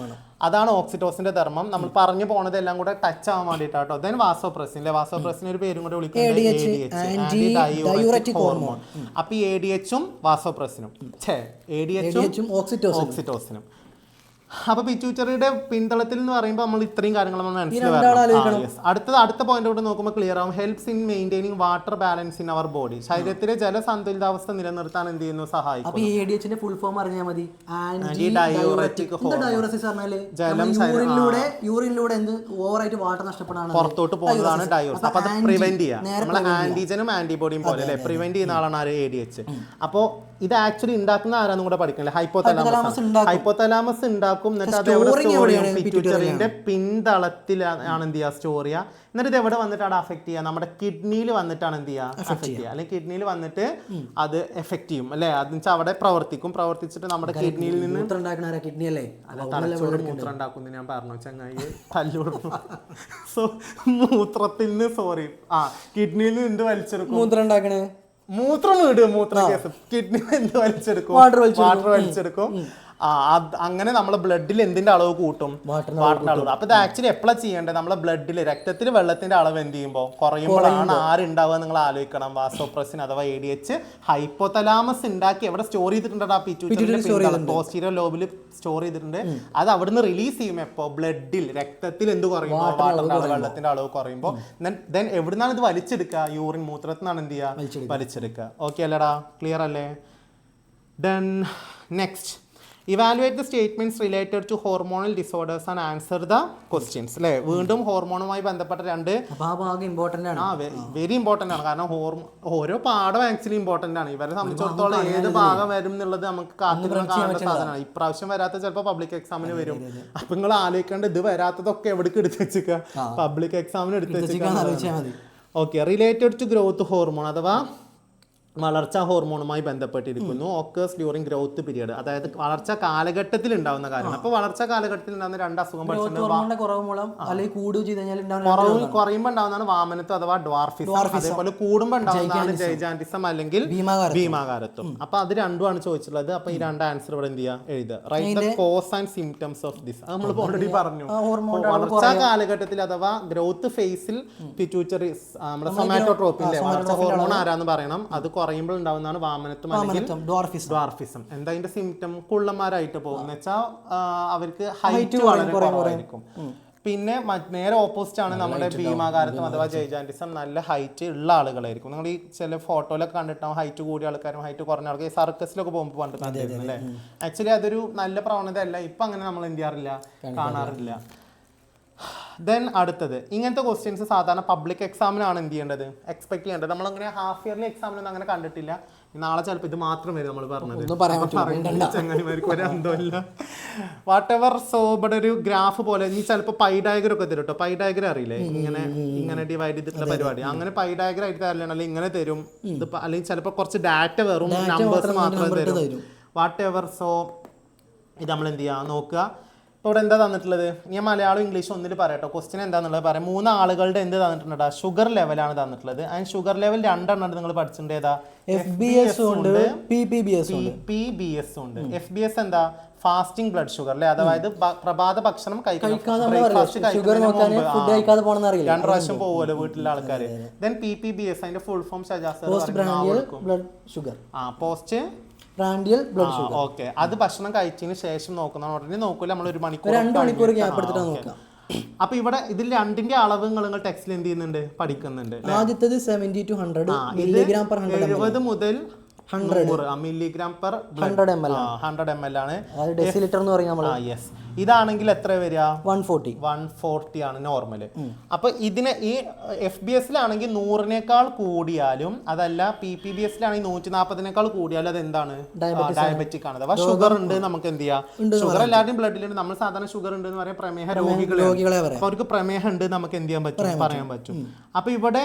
Speaker 1: അതാണ് ഓക്സിറ്റോസിന്റെ ധർമ്മം. നമ്മൾ പറഞ്ഞു പോണത് എല്ലാം കൂടെ ടച്ച് ആവാൻ വേണ്ടിട്ടാട്ടോ. ദെൻ വാസോപ്രസിൻ, വാസോപ്രസിന് ഒരു പേരും കൂടെ വിളിക്കുന്നത് ADH ഹോർമോൺ. അപ്പൊ ഈ ADH-ഉം വാസോപ്രസിനും, ADH-ഉം ഓക്സിറ്റോസിനും. അപ്പൊ പിറ്റ്യൂട്ടറിയുടെ പിന്തളത്തിൽ എന്ന് പറയുമ്പോൾ നമ്മൾ ഇത്രയും കാര്യങ്ങൾ അടുത്ത പോയിന്റ് നോക്കുമ്പോൾ ക്ലിയർ ആവും. Helps in maintaining water balance in our body. ശരീരത്തിലെ ജലസന്തുലിതാവസ്ഥ നിലനിർത്താൻ എന്ത് ചെയ്യുന്നു, സഹായിക്കും.
Speaker 2: ഫുൾ ഫോം അറിഞ്ഞാൽ മതി.
Speaker 1: ആന്റി ഡയൂററ്റിക്
Speaker 2: യൂറിനിലൂടെ ഓവറായിട്ട് വാട്ടർ നഷ്ടപ്പെടാണ്,
Speaker 1: പുറത്തോട്ട് പോകുന്നതാണ് ഡയൂറസ്. അപ്പൊ അത് പ്രിവെന്റ് ചെയ്യാം. നമ്മളെ ആന്റിജനും ആന്റിബോഡിയും പോലെ അല്ലെ, പ്രിവെന്റ് ചെയ്യുന്ന ആളാണ് ADH. അപ്പൊ ഇത് ആക്ച്വലി ഉണ്ടാക്കുന്ന ആരാന്നും കൂടെ പഠിക്കണല്ലേ, ഹൈപ്പോതലാമസ് ഉണ്ടാക്കും. എന്നിട്ട് അത് പിറ്റ്യൂട്ടറിന്റെ പിന്തളത്തിലാണ് എന്ത് ചെയ്യുക, സ്റ്റോർ ചെയ്യുക. എന്നിട്ട് ഇത് എവിടെ വന്നിട്ടാണ് അഫക്ട് ചെയ്യുക, നമ്മുടെ കിഡ്നിയിൽ വന്നിട്ടാണ് എന്ത് ചെയ്യുക, അഫക്ട് ചെയ്യുക. അല്ലെങ്കിൽ കിഡ്നിയിൽ വന്നിട്ട് അത് എഫക്ട് ചെയ്യും അല്ലെ. അതെന്ന് വെച്ചാൽ അവിടെ പ്രവർത്തിച്ചിട്ട് നമ്മുടെ കിഡ്നിയിൽ നിന്ന്
Speaker 2: കിഡ്നി അല്ലേ,
Speaker 1: തലച്ചോറ് മൂത്രം ഉണ്ടാക്കുന്ന ഞാൻ പറഞ്ഞു ചങ്ങായി തല്ലുകൊടുക്കും. സോ മൂത്രത്തിൽ നിന്ന് കിഡ്നിയിൽ നിന്ന് എന്ത് വലിച്ചെടുക്കും, മൂത്രം വിടും. കേസ് കിഡ്നി എന്ത് വലിച്ചെടുക്കും, വാട്ടർ വലിച്ചെടുക്കും. അങ്ങനെ നമ്മളെ ബ്ലഡിൽ എന്തിന്റെ അളവ് കൂട്ടും, വാട്ടറിന്റെ അളവ്. അപ്പൊ ഇത് ആക്ച്വലി എപ്പോഴാണ് ചെയ്യേണ്ടത്, നമ്മളെ ബ്ലഡിൽ രക്തത്തിൽ വെള്ളത്തിന്റെ അളവ് എന്ത് ചെയ്യുമ്പോൾ കുറയുമ്പോഴാണ് ആരുണ്ടാവുക നിങ്ങൾ ആലോചിക്കണം. വാസോപ്രസിൻ അഥവാ ADH ഹൈപ്പോതലാമസ് ഉണ്ടാക്കി എവിടെ സ്റ്റോർ ചെയ്തിട്ടുണ്ട്, ആ പിറ്റ്യൂട്ടറിയുടെ പോസ്റ്റീരിയർ ലോബിൽ സ്റ്റോർ ചെയ്തിട്ടുണ്ട്. അത് അവിടുന്ന് റിലീസ് ചെയ്യും എപ്പോ, ബ്ലഡിൽ രക്തത്തിൽ എന്ത് കുറയുമ്പോൾ, വാട്ടറിന്റെ അളവ് വെള്ളത്തിന്റെ അളവ് കുറയുമ്പോൾ. ദെൻ എവിടുന്നാണ് ഇത് വലിച്ചെടുക്കുക, യൂറിൻ മൂത്രത്തിൽ നിന്നാണ് എന്ത് ചെയ്യുക, വലിച്ചെടുക്കുക. ഓക്കെ അല്ലടാ, ക്ലിയർ അല്ലേ? Then next, evaluate the statements related to hormonal disorders and answer the questions. അല്ലേ, വീണ്ടും ഹോർമോണുമായി ബന്ധപ്പെട്ട വെരി ഇമ്പോർട്ടൻ്റ് ആണ്. കാരണം ഓരോ പാഠം ആക്ച്വലി ഇമ്പോർട്ടൻ്റ് ആണ്. ഇവരെ സംബന്ധിച്ചിടത്തോളം ഏത് ഭാഗം വരും എന്നുള്ളത് നമുക്ക് കാത്തിരുന്ന് കാണേണ്ട സാധനമാണ്. ഇപ്രാവശ്യം വരാത്ത ചിലപ്പോൾ പബ്ലിക് എക്സാമിന് വരും. അപ്പൊ നിങ്ങൾ ആലോചിക്കേണ്ട ഇത് വരാത്തതൊക്കെ എവിടേക്ക് എടുത്ത് വെച്ചിക്കുക, പബ്ലിക് എക്സാമിന് എടുത്ത് വെച്ചിരിക്കുക. Okay, related to growth hormone അഥവാ വളർച്ചാ ഹോർമോണുമായി ബന്ധപ്പെട്ടിരിക്കുന്നു. ഓക്കേഴ്സ് ഡ്യൂറിങ് ഗ്രോത്ത് പീരിയഡ്, അതായത് വളർച്ചാ കാലഘട്ടത്തിൽ ഉണ്ടാവുന്ന കാര്യമാണ്. അപ്പോൾ വളർച്ചാ കാലഘട്ടത്തിൽ ഉണ്ടാകുന്ന 2 അസുഖം പഠിച്ചിട്ടുണ്ട്. കുറയുമ്പോൾ ഉണ്ടാവുന്നതാണ് വാമനത്വം അഥവാ ഡ്വാർഫിസം. അതേപോലെ കൂടുമ്പോൾ ഉണ്ടാവുന്നതാണ് ജൈജാന്റിസം അല്ലെങ്കിൽ ഭീമാകാരത്വം. അപ്പൊ അത് രണ്ടുമാണ് ചോദിച്ചിട്ടുള്ളത്. അപ്പൊ ഈ 2 ആൻസർ ഇവിടെ എന്ത് ചെയ്യുക, എഴുതുക. Write the cause and symptoms of this. അത് നമ്മൾ ഓൾറെഡി പറഞ്ഞു. വളർച്ചാ കാലഘട്ടത്തിൽ അഥവാ ഗ്രോത്ത് ഫേസിൽ പിറ്റ്യൂട്ടറി നമ്മുടെ സൊമാറ്റോട്രോപ്പിന്റെ വളർച്ചാ ഹോർമോൺ ആരാന്ന് പറയണം. അത് കുറയുമ്പോൾ ഉണ്ടാവുന്നതാണ് വാമനത്വം അല്ലെങ്കിൽ ഡ്വാർഫിസം. എന്താ അതിന്റെ സിംറ്റം? കുള്ളന്മാരായിട്ട് പോകും എന്ന് വെച്ചാൽ അവർക്ക് ഹൈറ്റ് വളരെ കുറവായിരിക്കും. പിന്നെ നേരെ ഓപ്പോസിറ്റ് ആണ് നമ്മുടെ ഭീമാകാരത്വം അഥവാ ജൈജാൻറ്റിസം. നല്ല ഹൈറ്റ് ഉള്ള ആളുകളായിരിക്കും. നിങ്ങൾ ഈ ചില ഫോട്ടോയിലൊക്കെ കണ്ടിട്ടാവും ഹൈറ്റ് കൂടിയ ആൾക്കാരും ഹൈറ്റ് കുറഞ്ഞ ആൾക്കാർ ഈ സർക്കസിലൊക്കെ പോകുമ്പോൾ പണ്ട് കണ്ടിരുന്നു അല്ലേ. ആക്ച്വലി അതൊരു നല്ല പ്രവണത അല്ല, ഇപ്പം അങ്ങനെ നമ്മൾ എന്ത് ചെയ്യാറില്ല, കാണാറില്ല. ദെൻ അടുത്തത്, ഇങ്ങനത്തെ ക്വസ്റ്റ്യൻസ് സാധാരണ പബ്ലിക് എക്സാമിനാണ് എന്ത് ചെയ്യേണ്ടത്, എക്സ്പെക്ട് ചെയ്യേണ്ടത്. നമ്മളങ്ങനെ ഹാഫ് ഇയർലി എക്സാമിനൊന്നും അങ്ങനെ കണ്ടിട്ടില്ല. നാളെ ചിലപ്പോൾ ഇത് മാത്രം വരും നമ്മൾ പറഞ്ഞത്, ചങ്ങാതിമാർക്ക് ഒരു അന്തമില്ല. What ever. സോ ഇവിടെ ഒരു ഗ്രാഫ് പോലെ ഇനി ചിലപ്പോൾ പൈ ഡയഗ്രം ഒക്കെ തരും കേട്ടോ. പൈ ഡയഗ്രം അറിയില്ലേ, ഇങ്ങനെ ഡിവൈഡ് ചെയ്തിട്ടുള്ള പരിപാടി. അങ്ങനെ പൈ ഡയഗ്രം ആയിട്ട് തരില്ല, അല്ലെങ്കിൽ ഇങ്ങനെ തരും. ഇത് അല്ലെങ്കിൽ ചിലപ്പോൾ കുറച്ച് ഡാറ്റ വെറും നമ്പേഴ്സ് മാത്രമേ തരും. What ever. സോ ഇത് നമ്മൾ എന്ത് ചെയ്യുക നോക്കുക. ഇപ്പോൾ ഇവിടെ എന്താ തന്നിട്ടുള്ളത്, ഞാൻ മലയാളം ഇംഗ്ലീഷ് ഒന്നിൽ പറയട്ടോ. ക്വസ്റ്റ്യൻ എന്താണെന്നുള്ളത് പറയാം. 3 ആളുകളുടെ എന്ത് തന്നിട്ടുണ്ട്, ഷുഗർ ലെവലാണ് തന്നിട്ടുള്ളത്. ആൻഡ് ഷുഗർ ലെവൽ 2 നിങ്ങൾ പഠിച്ചിട്ടുണ്ട്. ഏതാ?
Speaker 2: FBS ഉണ്ട്, PPBS
Speaker 1: ഉണ്ട്. FBS എന്താ? ഫാസ്റ്റിംഗ് ബ്ലഡ് ഷുഗർ അല്ലേ, അതായത് പ്രഭാത ഭക്ഷണം കഴിക്കാതെ 2 പ്രാവശ്യം പോകുമല്ലോ വീട്ടിലെ ആൾക്കാർ. ദെൻ PPBS അതിന്റെ full form
Speaker 2: post prandial blood sugar.
Speaker 1: Okay, അത് ഭക്ഷണം കഴിച്ചതിന് ശേഷം നോക്കുന്നതാണ്. ഉടനെ നോക്കൂല, നമ്മൾ 2 മണിക്കൂർ
Speaker 2: ഗ്യാപ്പ് എടുത്തിട്ടാണ് നോക്കുക.
Speaker 1: അപ്പൊ ഇവിടെ ഇതിൽ 2ന്റെ അളവ് നിങ്ങൾ ടെക്സ്റ്റിൽ എന്ത് ചെയ്യുന്നുണ്ട്, പഠിക്കുന്നുണ്ട്.
Speaker 2: ആദ്യത്തേത് 70 to 100 മില്ലിഗ്രാം പെർ
Speaker 1: 70 മുതൽ 100 മില്ലിഗ്രാം പെർ 100 ml ആണ്.
Speaker 2: ഡെസിലിറ്റർ എന്ന് പറയും നമ്മൾ.
Speaker 1: യെസ്. ഇതാണെങ്കിൽ എത്ര വരിക?
Speaker 2: 140
Speaker 1: ആണ് നോർമൽ. അപ്പൊ ഇതിന് ഈ FBS-ലാണെങ്കിൽ 100-നേക്കാൾ കൂടിയാലും, അതല്ല PPBS-ലാണെങ്കിൽ 140-നേക്കാൾ കൂടിയാലും അത് എന്താണ്, ഡയബറ്റിക് ആണ്. അഥവാ ഷുഗർ ഉണ്ട്. നമുക്ക് എന്ത് ചെയ്യാം, ഷുഗർ എല്ലാവരുടെയും ബ്ലഡിലുണ്ട്. നമ്മൾ സാധാരണ ഷുഗർ ഉണ്ട് എന്ന് പറയാം പ്രമേഹ രോഗികളെ. അവർക്ക് പ്രമേഹം ഉണ്ട് നമുക്ക് എന്ത് ചെയ്യാൻ പറ്റും, പറയാൻ പറ്റും. അപ്പൊ ഇവിടെ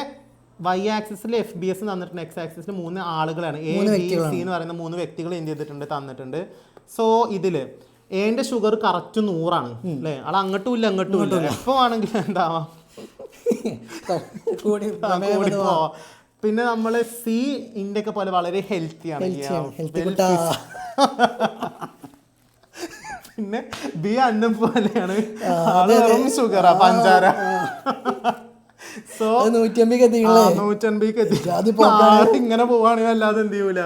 Speaker 1: Y ആക്സിസിൽ FBS തന്നിട്ടുണ്ട്, X ആക്സിസിൽ 3 ആളുകളാണ്. A, B, C എന്ന് പറയുന്ന 3 വ്യക്തികൾ എന്ത് ചെയ്തിട്ടുണ്ട്, തന്നിട്ടുണ്ട്. സോ ഇതില് എന്റെ ഷുഗർ കറക്റ്റ് 100 ആണ് അല്ലേ. അത് അങ്ങോട്ടും ഇല്ല അങ്ങോട്ടും ഇല്ല. എപ്പോ ആണെങ്കിലും എന്താവാം, പിന്നെ നമ്മള് C ഇന്ത്യക്ക് പോലെ വളരെ ഹെൽത്തി ആണ്. പിന്നെ B അന്നം പോലെയാണ്, ഷുഗറാ, പഞ്ചാര. സോ 150 ഇങ്ങനെ പോവാണെങ്കിൽ അല്ലാതെ എന്ത് ചെയ്യൂല,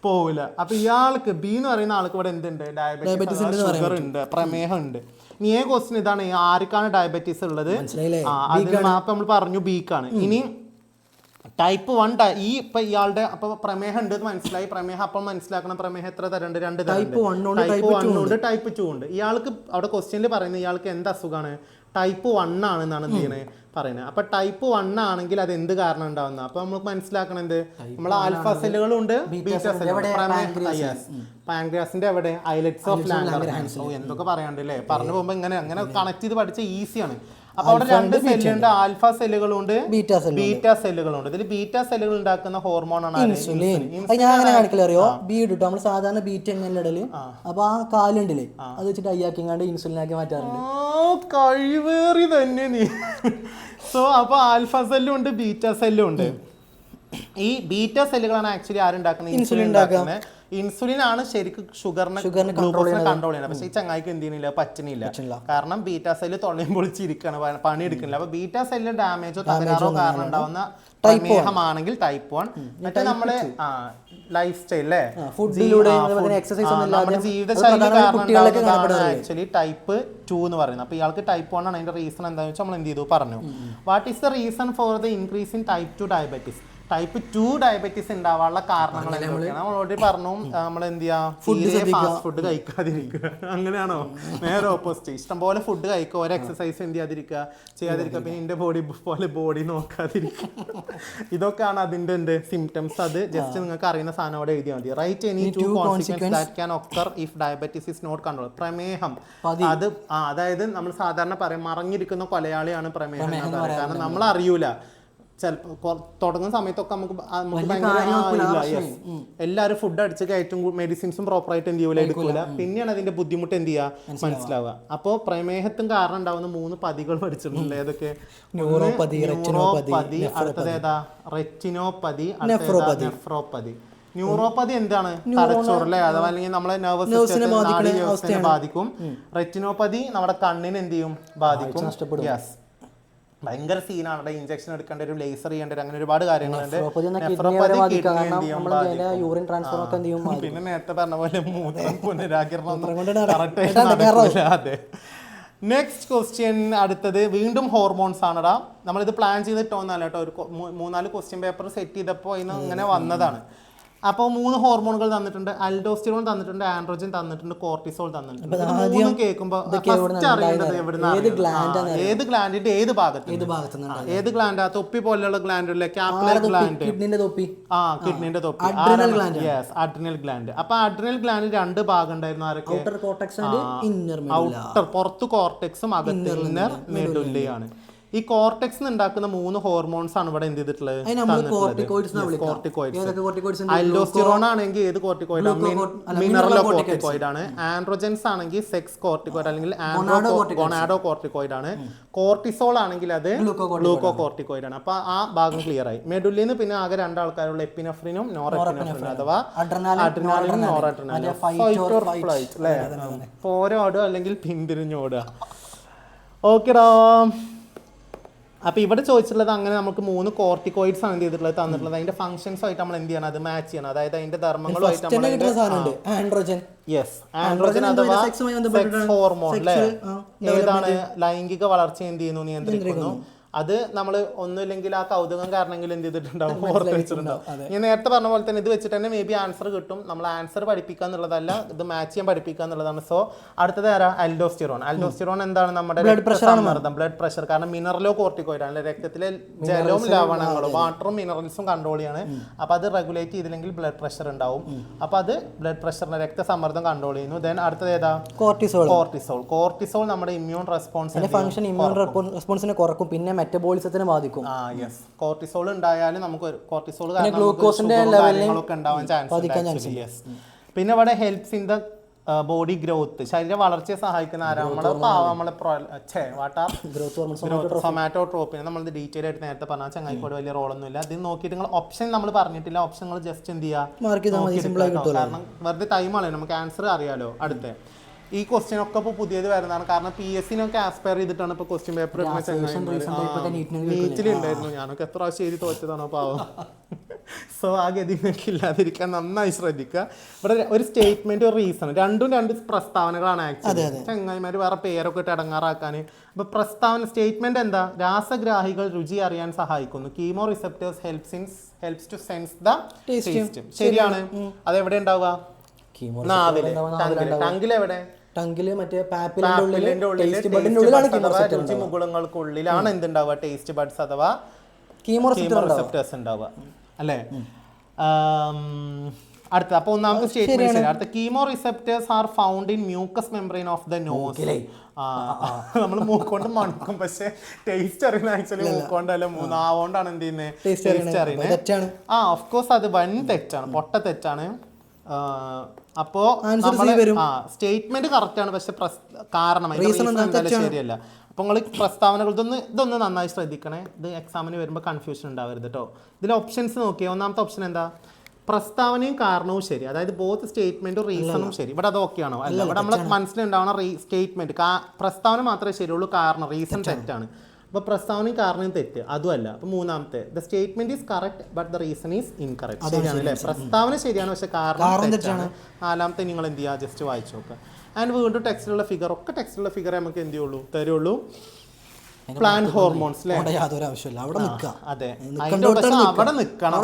Speaker 1: പോവില്ല. അപ്പൊ ഇയാൾക്ക് B എന്ന് പറയുന്ന ആൾക്ക് ഇവിടെ എന്തുണ്ട്, ഡയബറ്റീസ്, ഷുഗർ ഉണ്ട്, പ്രമേഹം ഉണ്ട്. ഇനി ഏ ക്വസ്റ്റ്യൻ ഇതാണ്, ആർക്കാണ് ഡയബറ്റീസ് ഉള്ളത്? അതിന് മാപ്പ് നമ്മൾ പറഞ്ഞു ബിക്കാണ്. ഇനി ടൈപ്പ് 1 ഈ ഇപ്പൊ ഇയാളുടെ അപ്പൊ പ്രമേഹം ഉണ്ട് മനസ്സിലായി. പ്രമേഹം അപ്പം മനസ്സിലാക്കണം, പ്രമേഹം എത്ര തരണ്ട്, 2 തരം. ടൈപ്പ് 1 ഉണ്ട്, ടൈപ്പ് 2 ഉണ്ട്. ഇയാൾക്ക് അവിടെ ക്വസ്റ്റ്യനിൽ പറയുന്നത് ഇയാൾക്ക് എന്ത് അസുഖമാണ്, ടൈപ്പ് 1 ആണെന്നാണ് എന്ത് ചെയ്യണത് പറയുന്നത്. അപ്പൊ ടൈപ്പ് 1 ആണെങ്കിൽ അത് എന്ത് കാരണം ഉണ്ടാവുന്ന, അപ്പൊ നമുക്ക് മനസ്സിലാക്കണം എന്ത്, നമ്മൾ ആൽഫ സെല്ലുകളും ഉണ്ട്, ബീറ്റ സെല്ലുകൾ. പാൻക്രിയാസിന്റെ എവിടെ, ഐലറ്റ്സ് ഓഫ് ലാംഗർഹാൻസ്. എന്തൊക്കെ പറയാണ്ട് അല്ലേ, പറഞ്ഞു പോകുമ്പോ ഇങ്ങനെ അങ്ങനെ കണക്ട് ചെയ്ത് പഠിച്ച ഈസിയാണ്. അപ്പൊ അവിടെ 2 സെല്ലുണ്ട്, ആൽഫ സെല്ലുകളുണ്ട്, ബീറ്റ സെല്ലുകളുണ്ട്. ഇതിൽ ബീറ്റ സെല്ലുകൾ ഉണ്ടാക്കുന്ന ഹോർമോണാണ്
Speaker 2: ഇൻസുലിൻ. ഞാൻ അങ്ങനെ കാണിക്കലറിയോ, ബി ഇട്ടു നമ്മൾ സാധാരണ ബീറ്റ എങ്ങനെ ഇടല്, അപ്പൊ ആ കാലുണ്ടല്ലേ അത് വെച്ചിട്ട് അയ്യാക്കിങ്ങാണ്ട് ഇൻസുലിനാക്കി മാറ്റാറുണ്ട്.
Speaker 1: കഴിവേറി തന്നെ നീ. സോ അപ്പൊ ആൽഫ സെല്ലും ഉണ്ട്, ബീറ്റ സെല്ലും ഉണ്ട്. ഈ ബീറ്റ സെല്ലുകളാണ് ആക്ച്വലി ആരുണ്ടാക്കുന്നത്, ഇൻസുലിൻ ഉണ്ടാക്കുന്നത്. ഇൻസുലിൻ ആണ് ശരിക്കും ഷുഗറിനെ കൺട്രോൾ ചെയ്യുന്നത്. പക്ഷേ ഈ ചങ്ങായിക്ക് എന്ത് ചെയ്യുന്നില്ല, പറ്റുന്നില്ല. കാരണം ബീറ്റ സെല്ല് തൊള്ളയും പൊളിച്ചിരിക്കുകയാണ്, പണി എടുക്കുന്നില്ല. അപ്പൊ ബീറ്റ സെല്ലിന് ഡാമേജോ തകരാറോ കാരണം ഉണ്ടാവുന്ന പ്രമേഹമാണെങ്കിൽ ടൈപ്പ് 1. മറ്റേ നമ്മുടെ ലൈഫ് സ്റ്റൈൽ അല്ലേ, നമ്മുടെ ജീവിതശൈലി കാരണം ആക്ച്വലി ടൈപ്പ് 2 എന്ന് പറയുന്നത്. അപ്പൊ ഇയാൾക്ക് ടൈപ്പ് 1 ആണ്. അതിന്റെ റീസൺ എന്താണെന്ന് വെച്ചാൽ നമ്മൾ എന്ത് ചെയ്തു പറഞ്ഞു. What is the reason for the increase in type 2 diabetes? Type 2 diabetes ഉണ്ടാവാനുള്ള കാരണങ്ങൾ എന്തൊക്കെയാണ് നമ്മൾ ഓൾറെഡി പറഞ്ഞു. നമ്മൾ എന്ത് ചെയ്യാം, ഫാസ്റ്റ് ഫുഡ് കഴിക്കാതിരിക്കുക. അങ്ങനെയാണോ? നേരെ ഓപ്പോസിറ്റ്. ഇഷ്ടംപോലെ ഫുഡ് കഴിക്കുക, ഒരു എക്സസൈസ് എന്ത് ചെയ്യാതിരിക്കുക. പിന്നെ എന്റെ ബോഡി നോക്കാതിരിക്കുക. ഇതൊക്കെയാണ് അതിന്റെ എന്ത് സിംറ്റംസ്. അത് ജസ്റ്റ് നിങ്ങൾക്ക് അറിയുന്ന സാധനം അവിടെ എഴുതിയാൽ മതി. Write any 2 consequence that can occur if diabetes is not control. പ്രമേഹം അത് അതായത് നമ്മൾ സാധാരണ പറയും മറഞ്ഞിരിക്കുന്ന കൊലയാളിയാണ് പ്രമേഹം. കാരണം നമ്മൾ അറിയൂല. ചിലപ്പോൾ തുടങ്ങുന്ന സമയത്തൊക്കെ നമുക്ക് എല്ലാവരും ഫുഡ് അടിച്ച് കയറ്റും, മെഡിസിൻസും പ്രോപ്പറായിട്ട് എന്ത് ചെയ്യൂല, എടുക്കൂല. പിന്നെയാണ് അതിന്റെ ബുദ്ധിമുട്ട് എന്ത് ചെയ്യുക, മനസ്സിലാവുക. അപ്പോൾ പ്രമേഹത്തിന് കാരണം ഉണ്ടാവുന്ന 3 പതികൾ പഠിച്ചിട്ടുണ്ട്. ഏതൊക്കെ? ന്യൂറോപ്പതി, അടുത്തത് ഏതാ, റെറ്റിനോപ്പതി, നെഫ്രോപ്പതി. ന്യൂറോപ്പതി എന്താണ്, തലച്ചോറ് അല്ലേ, അഥവാ അല്ലെങ്കിൽ നമ്മളെ നെർവസ് സിസ്റ്റത്തിനെ ബാധിക്കും. റെറ്റിനോപ്പതി നമ്മുടെ കണ്ണിന് എന്ത് ചെയ്യും, ബാധിക്കും. യെസ്. ഭയങ്കര സീനാണ്. ഇഞ്ചക്ഷൻ എടുക്കേണ്ട വരും, ലേസർ ചെയ്യേണ്ട വരും, അങ്ങനെ ഒരുപാട് കാര്യങ്ങളുണ്ട്. പിന്നെ നേരത്തെ പറഞ്ഞ പോലെ മൂത്രം പുനരാകിരണം. അതെ. നെക്സ്റ്റ് ക്വസ്റ്റ്യൻ അടുത്തത് വീണ്ടും ഹോർമോൺസ് ആണടാ. നമ്മളിത് പ്ലാൻ ചെയ്തിട്ടൊന്നല്ല കേട്ടോ, ഒരു 3-4 ക്വസ്റ്റ്യൻ പേപ്പർ സെറ്റ് ചെയ്തപ്പോൾ ഇന്ന് ഇങ്ങനെ വന്നതാണ്. അപ്പോൾ 3 ഹോർമോണുകൾ തന്നിട്ടുണ്ട്. അൽഡോസ്റ്റിറോൺ തന്നിട്ടുണ്ട്, ആൻഡ്രോജൻ തന്നിട്ടുണ്ട്, കോർട്ടിസോൾ തന്നിട്ടുണ്ട്. മൂന്നും കേൾക്കുമ്പോൾ ഫസ്റ്റ് അറിയേണ്ടത് ഏത് ഗ്ലാൻഡിന്റെ ഏത് ഗ്ലാൻഡാ? തൊപ്പി പോലെയുള്ള ഗ്ലാൻഡിലെ കാപ്പിലറി ഗ്ലാൻഡ്, കിഡ്നിന്റെ തൊപ്പി, യെസ് അഡ്രിനൽ ഗ്ലാൻഡ്. അപ്പൊ അഡ്രിനൽ ഗ്ലാൻഡ് 2 ഭാഗം ഉണ്ടായിരുന്നു. ആരൊക്കെ? ഔട്ടർ പുറത്ത് കോർട്ടെക്സും അകത്ത് ഇന്നർ മെഡുല്ലയാണ്. ഈ കോർട്ടെക്സ് ഉണ്ടാക്കുന്ന 3 ഹോർമോൺസ് ആണ് ഇവിടെ എന്ത് ചെയ്തിട്ടുള്ളത്? അൽഡോസ്റ്റിറോൺ ആണെങ്കിൽ ഏത് കോർട്ടിക്കോയിഡ്? മിനറൽ കോർട്ടിക്കോയിഡ് ആണ്. ആൻഡ്രോജൻസ് ആണെങ്കിൽ സെക്സ് കോർട്ടിക്കോയിഡ് അല്ലെങ്കിൽ ഗൊണാഡോ കോർട്ടിക്കോയിഡ് ആണ്. കോർട്ടിസോൾ ആണെങ്കിൽ അത് ഗ്ലൂക്കോ കോർട്ടിക്കോയിഡ് ആണ്. അപ്പൊ ആ ഭാഗം ക്ലിയർ ആയി. മെഡുല്ലിന്ന് പിന്നെ ആകെ 2 ആൾക്കാരുള്ള എപ്പിനെഫ്രിനും നോറെപ്പിനെഫ്രിനും അഥവാ അഡ്രിനാലിനും നോറഡ്രിനാലിനും. ഫൈറ്റ് ഓർ ഫ്ലൈറ്റ് അല്ലേ? പോരോടുക അല്ലെങ്കിൽ പിന്തിരിഞ്ഞോടുക. ഓക്കെടാ. അപ്പോൾ ഇവിടെ ചോദിച്ചിട്ടുള്ളത് അങ്ങനെ നമുക്ക് 3 കോർട്ടിക്കോയിഡ്സ് ആണ് എന്ത് ചെയ്തിട്ടുള്ളത് തന്നിട്ടുള്ളത്. അതിന്റെ ഫംഗ്ഷൻസ് ആയിട്ട് നമ്മൾ എന്ത് ചെയ്യണം? അത് മാച്ച് ചെയ്യണം. അതായത് അതിന്റെ ധർമ്മങ്ങളുമായിട്ട് ആൻഡ്രോജൻ അഥവാ സെക്സ് ഹോർമോൺ അല്ലേ? ഏതാണ്? ലൈംഗിക വളർച്ച എന്ത് ചെയ്യുന്നു? നിയന്ത്രിക്കുന്നു. അത് നമ്മൾ ഒന്നുമില്ലെങ്കിൽ ആ കൗതുകം കാരണമെങ്കിലും എന്ത് ചെയ്തിട്ടുണ്ടാവും? ഓർത്ത് വെച്ചിട്ടുണ്ടാവും. ഞാൻ നേരത്തെ പറഞ്ഞ പോലെ തന്നെ ഇത് വെച്ചിട്ട് തന്നെ മേ ബി ആൻസർ കിട്ടും. നമ്മൾ ആൻസർ പഠിപ്പിക്കുക എന്നുള്ളതല്ല, ഇത് മാച്ച് ചെയ്യാൻ പഠിപ്പിക്കുക എന്നുള്ളതാണ്. സോ അടുത്തത് ആരാ? അൽഡോസ്റ്റിറോൺ. അൽഡോസ്റ്റിറോൺ എന്താണ്? നമ്മുടെ രക്തസമ്മർദ്ദം, ബ്ലഡ് പ്രഷർ. കാരണം മിനറലോ കോർട്ടിക്കോയിഡ് ആണ്. രക്തത്തിലെ ജലവും ലവണങ്ങളും വാട്ടറും മിനറൽസും കൺട്രോൾ ചെയ്യാണ്. അപ്പോൾ അത് റെഗുലേറ്റ് ചെയ്തില്ലെങ്കിൽ ബ്ലഡ് പ്രഷർ ഉണ്ടാവും. അപ്പോൾ അത് ബ്ലഡ് പ്രഷറിന്റെ രക്തസമ്മർദ്ദം കൺട്രോൾ ചെയ്യുന്നു. ദെൻ അടുത്തത് ഏതാ? കോർട്ടിസോൾ നമ്മുടെ ഇമ്മ്യൂൺ റെസ്പോൺസിനെ കുറക്കും, പിന്നെ മെറ്റബോളിസത്തിനെ ബാധിക്കും. കോർട്ടിസോൾ ഉണ്ടായാലും നമുക്ക് കോർട്ടിസോൾ ഗ്ലൂക്കോസിന്റെ ലെവലിലൊക്കെ ഉണ്ടാവാൻ ചാൻസ്. പിന്നെ ഇവിടെ helps in the body growth, ശരീര വളർച്ചയെ സഹായിക്കുന്ന ആരാ? സൊമാറ്റോട്രോപ്പിൻ. നമ്മൾ ഡീറ്റെയിൽ ആയിട്ട് നേരത്തെ പറഞ്ഞാൽ ചങ്ങായിക്കോട് വലിയ റോളൊന്നും ഇല്ല. ഇത് നോക്കിയിട്ട് നിങ്ങൾ ഓപ്ഷൻ നമ്മൾ പറഞ്ഞിട്ടില്ല. ഓപ്ഷൻ നിങ്ങൾ ജസ്റ്റ് എന്ത് ചെയ്യുക? കാരണം വെറുതെ ടൈമാണ്, നമുക്ക് ആൻസർ അറിയാലോ. അടുത്ത ഈ ക്വസ്റ്റ്യൻ ഒക്കെ ഇപ്പോൾ പുതിയത് വരുന്നതാണ്. കാരണം PSC-നൊക്കെ ആസ്പയർ ചെയ്തിട്ടാണ് ഇപ്പോൾ ക്വസ്റ്റ്യൻ പേപ്പർ നീറ്റിലുണ്ടായിരുന്നു. ഞാനൊക്കെ എത്ര പ്രാവശ്യം എഴുതി തോറ്റതാണോ പാവം. സോ ആ ഗതിയൊക്കെ ഇല്ലാതിരിക്കാൻ നന്നായി ശ്രദ്ധിക്കുക. ഇവിടെ ഒരു സ്റ്റേറ്റ്മെന്റ്, ഒരു റീസൺ, രണ്ടും 2 പ്രസ്താവനകളാണ് ആക്ച്വലി. ചങ്ങായിമാർ വേറെ പേരൊക്കെ ഇട്ട് അടങ്ങാറാക്കാൻ. അപ്പോൾ പ്രസ്താവന സ്റ്റേറ്റ്മെന്റ് എന്താ? രാസഗ്രാഹികൾ രുചി അറിയാൻ സഹായിക്കുന്നു. Chemo receptors helps to sense the taste. ശരിയാണ്. അതെവിടെ ഉണ്ടാവുക? നാവില്, ടങ്കില്. എവിടെ? ടങ്കില് മറ്റേ പാപ്പിലിന്റെ ഉള്ളിൽ രുചി മുകുളങ്ങൾക്കുള്ളിലാണ് എന്തുണ്ടാവുക? ടേസ്റ്റ് ബഡ്സ് അഥവാ കീമോ റിസെപ്റ്റേഴ്സ് ഉണ്ടാവുക അല്ലേ? അടുത്ത അപ്പോൾ ഒന്നാമത്തെ സ്റ്റേറ്റ്മെന്റ് ശരി. അടുത്ത chemo receptors are found in mucus membrane of the nose. നമ്മൾ മൂക്കൊണ്ട് മണക്കും, പക്ഷെ ടേസ്റ്റ് അറിയുന്നത് ആക്ച്വലി മൂക്കൊണ്ടല്ല, നാവുകൊണ്ടാണ് എന്ത് ചെയ്യുന്നത്? ടേസ്റ്റ് അറിയുന്നത്. ഓഫ് കോഴ്സ് അത് വൻ തെറ്റാണ്, പൊട്ട തെറ്റാണ്. അപ്പോ സ്റ്റേറ്റ്മെന്റ് കറക്റ്റ് ആണ്, പക്ഷെ കാരണം ശരിയല്ല. അപ്പൊ നിങ്ങൾ പ്രസ്താവനകൾ ഇതൊന്ന് നന്നായി ശ്രദ്ധിക്കണേ. ഇത് എക്സാമിന് വരുമ്പോൾ കൺഫ്യൂഷൻ ഉണ്ടാവരുത് കേട്ടോ. ഇതിൽ ഓപ്ഷൻസ് നോക്കിയാൽ ഒന്നാമത്തെ ഓപ്ഷൻ എന്താ? പ്രസ്താവനയും കാരണവും ശരി, അതായത് ബോത്ത് സ്റ്റേറ്റ്മെന്റും റീസണും ശരി. ഇവിടെ അത് ഓക്കെ ആണോ? അല്ല, ഇവിടെ നമ്മളെ മനസ്സിലുണ്ടാവണ സ്റ്റേറ്റ്മെന്റ് പ്രസ്താവന മാത്രമേ ശരിയുള്ളൂ, കാരണം റീസൺ തെറ്റാണ്. അപ്പോൾ പ്രസ്താവനയും കാരണവും തെറ്റ്, അതുമല്ല. അപ്പോൾ മൂന്നാമത്തെ the statement is correct but the reason is incorrect. ശരിയാണ് അല്ലേ? പ്രസ്താവന ശരിയാണ്, പക്ഷെ കാരണം തെറ്റാണ്. നാലാമത്തെ നിങ്ങൾ എന്ത് ചെയ്യുക? ജസ്റ്റ് വായിച്ചു നോക്കുക. ആൻഡ് വീണ്ടും ടെക്സ്റ്റിലുള്ള ഫിഗർ, ഒക്കെ ടെക്സ്റ്റിലുള്ള ഫിഗർ നമുക്ക് എന്ത് ചെയ്യുള്ളൂ? തരുള്ളൂ. പ്ലാന്റ് ഹോർമോൺസ് അല്ലേ? യാതൊരു ആവശ്യമില്ല, അതെ, അവിടെ നിൽക്കണം.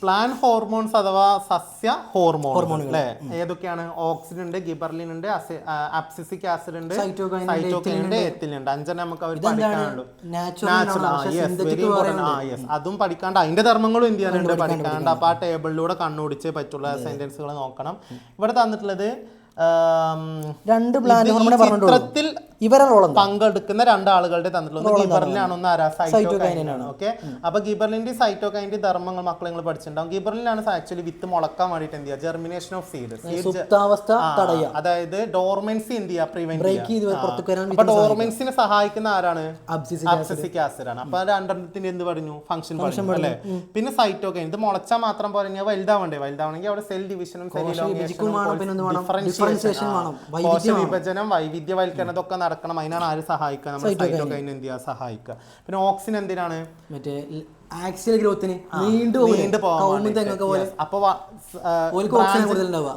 Speaker 1: പ്ലാന്റ് ഹോർമോൺസ് അഥവാ സസ്യ ഹോർമോൺ അല്ലേ? ഏതൊക്കെയാണ്? ഓക്സിൻ ഉണ്ട്, ഗിബർലിൻ ഉണ്ട്, അബ്സിസിക് ആസിഡ് ഉണ്ട്, സൈറ്റോകൈൻ ഉണ്ട്, എത്തിലിൻ ഉണ്ട്. 5 നമുക്ക് അവർ പഠിക്കാനുള്ളൂ. അതും പഠിക്കാണ്ട് അതിന്റെ ധർമ്മങ്ങളും എന്ത് ചെയ്യാനുണ്ട്? പഠിക്കാണ്ട്. അപ്പൊ ആ ടേബിളിലൂടെ കണ്ണുപിടിച്ച് പറ്റുള്ള സെന്റൻസുകൾ നോക്കണം. ഇവിടെ തന്നിട്ടുള്ളത് ചിത്രത്തിൽ പങ്കെടുക്കുന്ന 2 ആളുകളുടെ തന്നിട്ടുള്ളത് ഗിബർലിനാണ്, ഒന്ന് ആരാ? സൈറ്റോകൈനാണ്. ഓക്കെ, അപ്പൊ ഗിബർലിന്റെ സൈറ്റോകൈൻ്റെ ധർമ്മങ്ങൾ മക്കളെ നിങ്ങൾ പഠിച്ചിട്ടുണ്ടാവും. ഗിബർലിനാണ് ആക്ച്വലി വിത്ത് മുളക്കാൻ വേണ്ടിയിട്ട് എന്ത് ചെയ്യുക? ജെർമിനേഷൻ ഓഫ് സീഡ്, അതായത് ഡോർമെൻസി എന്ത് ചെയ്യുക? പ്രിവെന്റ് ചെയ്യുക. അപ്പൊ ഡോർമെൻസിനെ സഹായിക്കുന്ന ആരാണ്? അബ്സിസിക് ആസിഡ് ആണ്. അപ്പൊ രണ്ടെണ്ണത്തിന്റെ എന്ത് പറഞ്ഞു? ഫംഗ്ഷൻ പറഞ്ഞു അല്ലേ? പിന്നെ സൈറ്റോകൈൻ, ഇത് മുളച്ചാൽ മാത്രം പറഞ്ഞാൽ വലുതാവണ്ടേ? വലുതാവണമെങ്കിൽ അവിടെ സെൽ ഡിവിഷനും സെൽ ഇലോങ്ങേഷനും ഡിഫറൻഷിയേഷനും കോശവിഭജനം വൈവിധ്യവൽക്കരണതൊക്കെ നടക്കണം. അതിനാണ് ആര് സഹായിക്കുക? നമ്മുടെ സൈറ്റോകൈൻ എന്ത് ചെയ്യുക? സഹായിക്കുക. പിന്നെ ഓക്സിൻ എന്തിനാണ്?
Speaker 2: മറ്റേ ആക്സിയൽ ഗ്രോത്തിന് നീണ്ടു പോകാൻ.
Speaker 1: അപ്പൊ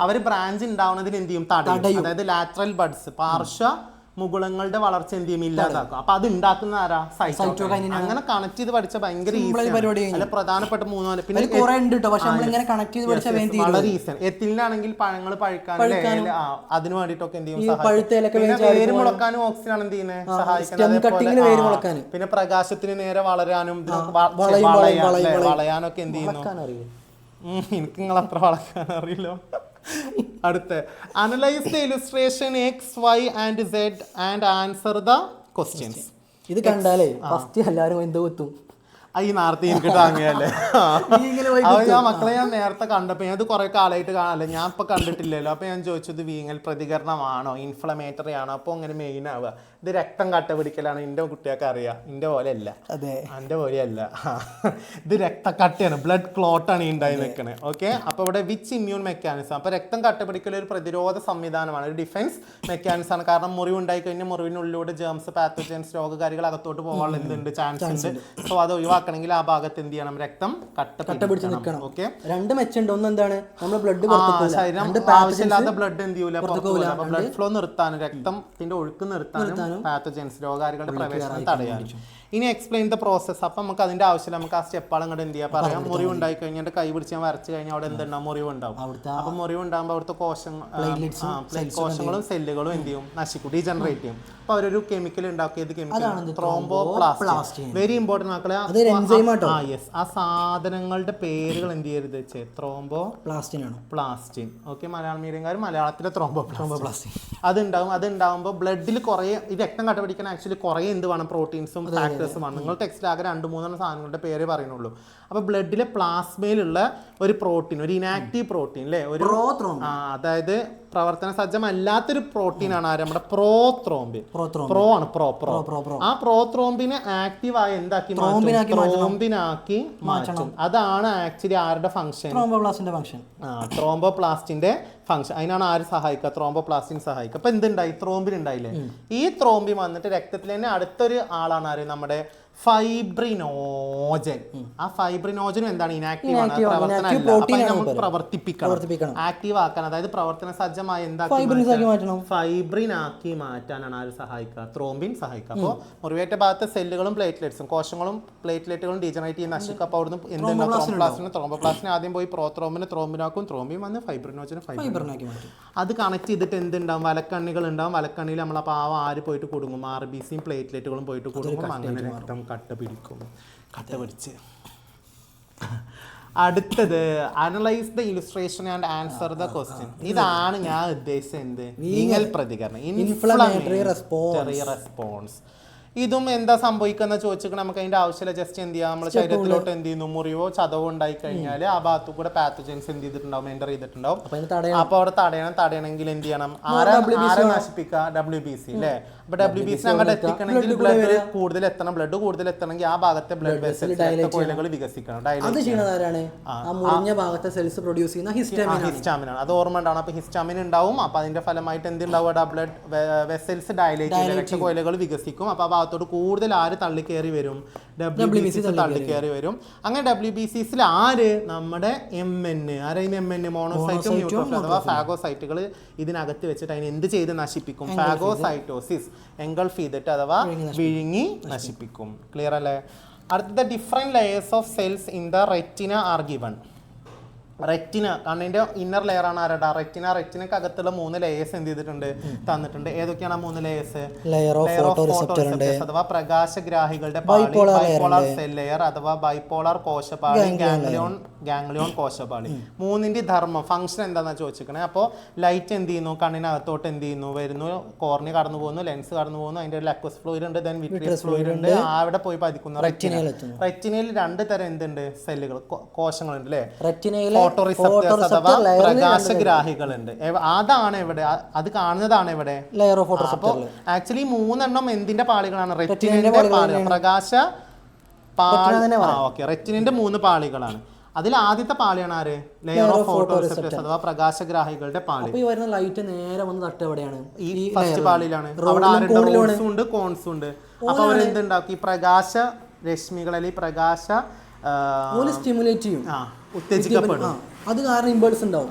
Speaker 1: അവര് ബ്രാഞ്ച് ഉണ്ടാവുന്നതിന് എന്ത് ചെയ്യും? തടയും. അതായത് ലാറ്ററൽ ബഡ്സ്, പാർശ്വ മുകുളങ്ങളുടെ വളർച്ച എന്ത് ചെയ്യും? ഇല്ലാതാക്കും. അപ്പൊ അത് ഉണ്ടാക്കുന്ന ആരാ? സൈറ്റോകൈൻ. അങ്ങനെ കണക്ട് ചെയ്ത് പഠിച്ച ഭയങ്കര ഈസിയാണ്. പ്രധാനപ്പെട്ട 3 പിന്നെ വളരെ ഈസിയാണ്. എത്തിലാണെങ്കിൽ പഴങ്ങൾ പഴുക്കാൻ അതിന് വേണ്ടിട്ടൊക്കെ എന്ത് ചെയ്യും? പിന്നെ വേര് മുളക്കാനും ഓക്സിജനാണ് എന്ത് ചെയ്യുന്നത്? സഹായിക്കുന്നത്. പിന്നെ പ്രകാശത്തിന് നേരെ വളരാനും വളയാനൊക്കെ എന്ത് ചെയ്യുന്നു? എനിക്ക് നിങ്ങൾ അത്ര വളക്കാൻ അറിയില്ലോ. അടുത്ത analyse the illustration X Y and Z and answer the questions.
Speaker 2: ഇത് കണ്ടാലേ ഫസ്റ്റ് എല്ലാവരും എന്ത് കുത്തും?
Speaker 1: ഈ നേരത്തെ എനിക്ക് താങ്ങിയല്ലേ? അത് ഞാൻ മക്കളെ ഞാൻ നേരത്തെ കണ്ടപ്പോ ഞാൻ ഇത് കുറെ കാലമായിട്ട് കാണാല്ലേ, ഞാൻ ഇപ്പൊ കണ്ടിട്ടില്ലല്ലോ. അപ്പൊ ഞാൻ ചോദിച്ചത് വീങ്ങൽ പ്രതികരണമാണോ, ഇൻഫ്ലമേറ്ററി ആണോ? അപ്പൊ അങ്ങനെ മെയിൻ ആവുക ഇത് രക്തം കട്ട പിടിക്കലാണ്. എൻ്റെ കുട്ടിയൊക്കെ അറിയാം, എൻ്റെ പോലെ അല്ല. എൻ്റെ പോലെയല്ല, ഇത് രക്തക്കട്ടയാണ്, ബ്ലഡ് ക്ലോട്ടാണ് ഈ ഉണ്ടായി നിൽക്കണേ. ഓക്കെ, അപ്പോൾ ഇവിടെ വിച്ച് ഇമ്മ്യൂൺ മെക്കാനിസം. അപ്പോൾ രക്തം കട്ട പിടിക്കൽ ഒരു പ്രതിരോധ സംവിധാനമാണ്, ഒരു ഡിഫൻസ് മെക്കാനിസം ആണ്. കാരണം മുറിവ് ഉണ്ടായി കഴിഞ്ഞാൽ മുറിവിനുള്ളിലൂടെ ജേംസ്, പാത്തോജൻസ്, രോഗകാരികൾ അകത്തോട്ട് പോകാനുള്ള എന്തുണ്ട്? ചാൻസ് ഉണ്ട്. സോ അത് ഒഴിവാക്കണമെങ്കിൽ ആ ഭാഗത്ത് എന്ത് ചെയ്യണം? രക്തം കട്ട പിടിച്ച് നിൽക്കണം. ഓക്കെ,
Speaker 2: രണ്ട് മെച്ചുണ്ട്. ഒന്ന് എന്താണ്? നമ്മൾ ബ്ലഡ്
Speaker 1: ശരീരം ആവശ്യമില്ലാത്ത ബ്ലഡ് എന്ത് ചെയ്യൂല, അപ്പൊ ബ്ലഡ് ഫ്ലോ നിർത്താനും രക്തത്തിന്റെ ഒഴുക്ക് നിർത്താനും പാത്തോജൻസ്, രോഗകാരികളുടെ പ്രവേശനം തടയാനും. ഇനി എക്സ്പ്ലെയിൻ ദ പ്രോസസ്. അപ്പം നമുക്ക് അതിന്റെ ആവശ്യമില്ല, നമുക്ക് ആ സ്റ്റെപ്പാളും കൂടെ എന്ത് ചെയ്യാം പറയാം. മുറിവ് ഉണ്ടായി കഴിഞ്ഞാൽ കൈ പിടിച്ച് ഞാൻ വരച്ച് കഴിഞ്ഞാൽ അവിടെ എന്തുണ്ടാവും? മുറിവ് ഉണ്ടാവും. അപ്പം മുറിവ് ഉണ്ടാകുമ്പോൾ അവിടുത്തെ കോശങ്ങളും സെല്ലുകളും എന്ത് ചെയ്യും? നശിക്കും, ഡീജനറേറ്റ് ചെയ്യും. അപ്പൊ അവരൊരു കെമിക്കൽ ഉണ്ടാക്കിയത് കെമിക്കൽ ത്രോംബോപ്ലാസ്റ്റിൻ. വെരി ഇമ്പോർട്ടന്റ് മക്കളെ. ആ സാധനങ്ങളുടെ പേരുകൾ എന്ത് ചെയ്യരുത്? ത്രോംബോപ്ലാസ്റ്റിൻ. ഓക്കെ, മലയാളം മീഡിയംകാർ മലയാളത്തിലെ ത്രോംബോപ്ലാസ്റ്റിൻ അതുണ്ടാവുമ്പോൾ ബ്ലഡിൽ കുറെ ഈ രക്തം കട്ട പിടിക്കാൻ ആക്ച്വലി കുറെ എന്ത് വേണം? പ്രോട്ടീൻസും ഫാക്ടേഴ്സും ആണ്. നിങ്ങൾ ടെക്സ്റ്റിൽ ആകെ 2-3 സാധനങ്ങളുടെ പേര് പറയുന്നുള്ളൂ. അപ്പോൾ ബ്ലഡിലെ പ്ലാസ്മയിലുള്ള ഒരു പ്രോട്ടീൻ, ഒരു ഇനാക്റ്റീവ് പ്രോട്ടീൻ അല്ലേ, ഒരു അതായത് പ്രവർത്തന സജ്ജമല്ലാത്തൊരു പ്രോട്ടീനാണ് ആര്? നമ്മുടെ പ്രോത്രോംബിൻ. പ്രോ ആണ്, പ്രോ. ആ പ്രോത്രോംബിനെ ആക്റ്റീവ് ആയി എന്താക്കി? ത്രോംബിനാക്കി മാറ്റും. അതാണ് ആക്ച്വലി ആരുടെ ഫംഗ്ഷൻ? ത്രോംബോപ്ലാസ്റ്റിന്റെ ഫംഗ്ഷൻ. അതിനാണ് ആര് സഹായിക്കുക? ത്രോംബോപ്ലാസ്റ്റിൻ സഹായിക്കുക. അപ്പൊ എന്തുണ്ടായി? ത്രോംബിൻ ഉണ്ടായില്ലേ? ഈ ത്രോംബിൻ വന്നിട്ട് രക്തത്തിൽ തന്നെ അടുത്തൊരു ആളാണ് ആര്? നമ്മുടെ ഫൈബ്രിനോജൻ. ആ ഫൈബ്രിനോജനും എന്താണ്? ഇനാക്റ്റീവ് ആണ്, പ്രവർത്തനമല്ല. അപ്പൊ നമുക്ക് പ്രവർത്തിപ്പിക്കണം, ആക്റ്റീവ് ആക്കാൻ, അതായത് പ്രവർത്തന സജ്ജമായി എന്താക്കി? ഫൈബ്രിൻ ആക്കി മാറ്റാനാണ് ആര് സഹായിക്കുക? ത്രോംബിൻ സഹായിക്കുക. അപ്പോൾ മുറിവേറ്റ ഭാഗത്തെ സെല്ലുകളും പ്ലേറ്റ്ലെറ്റ്സും, കോശങ്ങളും പ്ലേറ്റ്ലെറ്റുകളും ഡീജനറേറ്റ് ചെയ്യുന്ന നശിക്കും. അപ്പോൾ അവിടുന്ന് എന്തുണ്ടാവും? ത്രോംബോപ്ലാസ്റ്റിന് ആദ്യം പോയി പ്രോത്രോംബിന് ത്രോംബിനാക്കും, ത്രോംബിൻ വന്ന് ഫൈബ്രിനോജന് ഫൈബ്രിനാക്കി മാറ്റും. അത് കണക്ട് ചെയ്തിട്ട് എന്തുണ്ടാവും? വലക്കണ്ണികൾ ഉണ്ടാവും. വലക്കണ്ണിയിൽ നമ്മൾ അപ്പോൾ ആര് പോയിട്ട് കൊടുങ്ങും? RBCയും പ്ലേറ്റ്ലെറ്റുകളും പോയിട്ട് കൊടുക്കും. അങ്ങനെ രക്തം കട്ട പിടിക്കും. കട്ട പിടിച്ച് അടുത്തത് analyse the illustration and answer the question. ഇതാണ് ഞാൻ ഉദ്ദേശിച്ചത്. എന്ത്? വീങ്ങൽ പ്രതികരണം, ഇൻഫ്ലമേറ്ററി റെസ്പോൺസ്. ഇതും എന്താ സംഭവിക്കുന്ന ചോദിച്ചിട്ട് നമുക്ക് അതിന്റെ ആവശ്യമില്ല. ജസ്റ്റ് എന്ത് ചെയ്യാം? നമ്മുടെ ശരീരത്തിലോട്ട് എന്ത് ചെയ്യുന്നു? മുറിവോ ചതവോ ഉണ്ടായി കഴിഞ്ഞാൽ ആ ഭാഗത്തു കൂടെ പാത്തോജൻസ് എന്ത് ചെയ്തിട്ടുണ്ടാവും? എൻ്റർ ചെയ്തിട്ടുണ്ടാവും. അപ്പൊ അവിടെ തടയണമെങ്കിൽ എന്ത് ചെയ്യണം? ആരെ നശിപ്പിക്കുക? WBC അല്ലേ? അപ്പൊ WBC അങ്ങോട്ട് എത്തിക്കണമെങ്കിൽ ബ്ലഡ് കൂടുതൽ എത്തണമെങ്കിൽ ആ ഭാഗത്തെ ബ്ലഡ് വെസൽസ് കോയിലുകൾ വികസിക്കണം. ഹിസ്റ്റാമിനാണ്. അത് ഓർമ്മ ഉണ്ടാവണം. അപ്പൊ ഹിസ്റ്റാമിൻ ഉണ്ടാവും. അപ്പൊ അതിന്റെ ഫലമായിട്ട് എന്തുണ്ടാവുക? ബ്ലഡ് വെസൽസ് ഡയലേറ്റ് ചെയ്ത് രക്തകോയിലുകൾ വികസിക്കും. അപ്പൊ ആ ഭാഗത്തോട് കൂടുതൽ ആര് തള്ളിക്കയറി വരും? WBC തള്ളിക്കയറി വരും. അങ്ങനെ WBCസിൽ ആര്? നമ്മുടെ MN. ആരെയും MN, മോണോസൈറ്റും ന്യൂട്രോഫിൽ അഥവാ ഫാഗോസൈറ്റുകൾ ഇതിനകത്ത് വെച്ചിട്ട് അതിന് എന്ത് ചെയ്ത് നശിപ്പിക്കും? ഫാഗോസൈറ്റോസിസ്, എൻഗൾഫ് ചെയ്തിട്ട് അഥവാ വിഴുങ്ങി നശിപ്പിക്കും. ക്ലിയർ അല്ലേ? അടുത്ത different layers of cells in the retina are given. Retina കണ്ണിന്റെ ഇന്നർ ലെയർ ആണ് ആരുടെ? റെറ്റിനക്ക് അകത്തുള്ള 3 ലെയേഴ്സ് എന്ത് ചെയ്തിട്ടുണ്ട്? തന്നിട്ടുണ്ട്. ഏതൊക്കെയാണ് 3 ലെയേഴ്സ്? ലെയർ ഓഫ് ഫോട്ടോറിസെപ്റ്റേഴ്സ് അഥവാ പ്രകാശഗ്രാഹികളുടെ ബൈപോളാർ സെൽ ലെയർ അഥവാ ബൈപോളാർ കോശപാളി, ഗാംഗ്ലിയോൺ കോശപാളി. 3ന്റെ ധർമ്മം, ഫംഗ്ഷൻ എന്താണെന്ന് ചോദിച്ചിരിക്കണേ. അപ്പോൾ ലൈറ്റ് എന്ത് ചെയ്യുന്നു? കണ്ണിനകത്തോട്ട് എന്ത് ചെയ്യുന്നു? വരുന്നു, കോർണി കടന്നു പോകുന്നു, ലെൻസ് കടന്നു പോകുന്നു, അതിന്റെ ലാക്വസ് ഫ്ലൂയിഡ് ഉണ്ട്, ദെൻ വിട്രിയസ് ഫ്ലൂയിഡ് ഉണ്ട്, അവിടെ പോയി പതിക്കുന്നു റെറ്റിനയിൽ 2 തരം എന്തുണ്ട്? സെല്ലുകൾ, കോശങ്ങളുണ്ട് അല്ലേ? റെറ്റിനയിൽ ഫോട്ടോറിസെപ്റ്റേഴ്സ് അഥവാ പ്രകാശഗ്രാഹികളുണ്ട്. അതാണ് എവിടെ? അത് കാണുന്നതാണ് എവിടെ? Layer of photoreceptor. ആക്ച്വലി 3 എന്തിന്റെ പാളികളാണ്? റെറ്റിനന്റെ പാളികൾ, പ്രകാശ പാളി. ഓക്കെ, റെറ്റിനന്റെ 3 പാളികളാണ്. അതിൽ ആദ്യത്തെ പാളിയാണ് ആര്? ലെയർ ഓഫ് ഫോട്ടോ റിസെപ്റ്റേഴ്സ് അഥവാ പ്രകാശഗ്രാഹികളുടെ പാളി.
Speaker 2: അപ്പോൾ ഈ വരുന്ന ലൈറ്റ് നേരെ വന്ന് തട്ട് എവിടെയാണ്?
Speaker 1: ഈ ഫസ്റ്റ് പാളിയിലാണ്. അവിടെ ആരുണ്ട്? റോഡ്സും ഉണ്ട് കോൺസും ഉണ്ട്. അപ്പോൾ അവരെന്തുണ്ടാക്കി? പ്രകാശ രശ്മികൾ അല്ലെങ്കിൽ പ്രകാശ
Speaker 2: സ്റ്റിമുലേറ്റ് ചെയ്യും,
Speaker 1: ഉത്തേജിക്കപ്പെടും.
Speaker 2: അത് കാരണം ഇമ്പൾസ് ഉണ്ടാവും.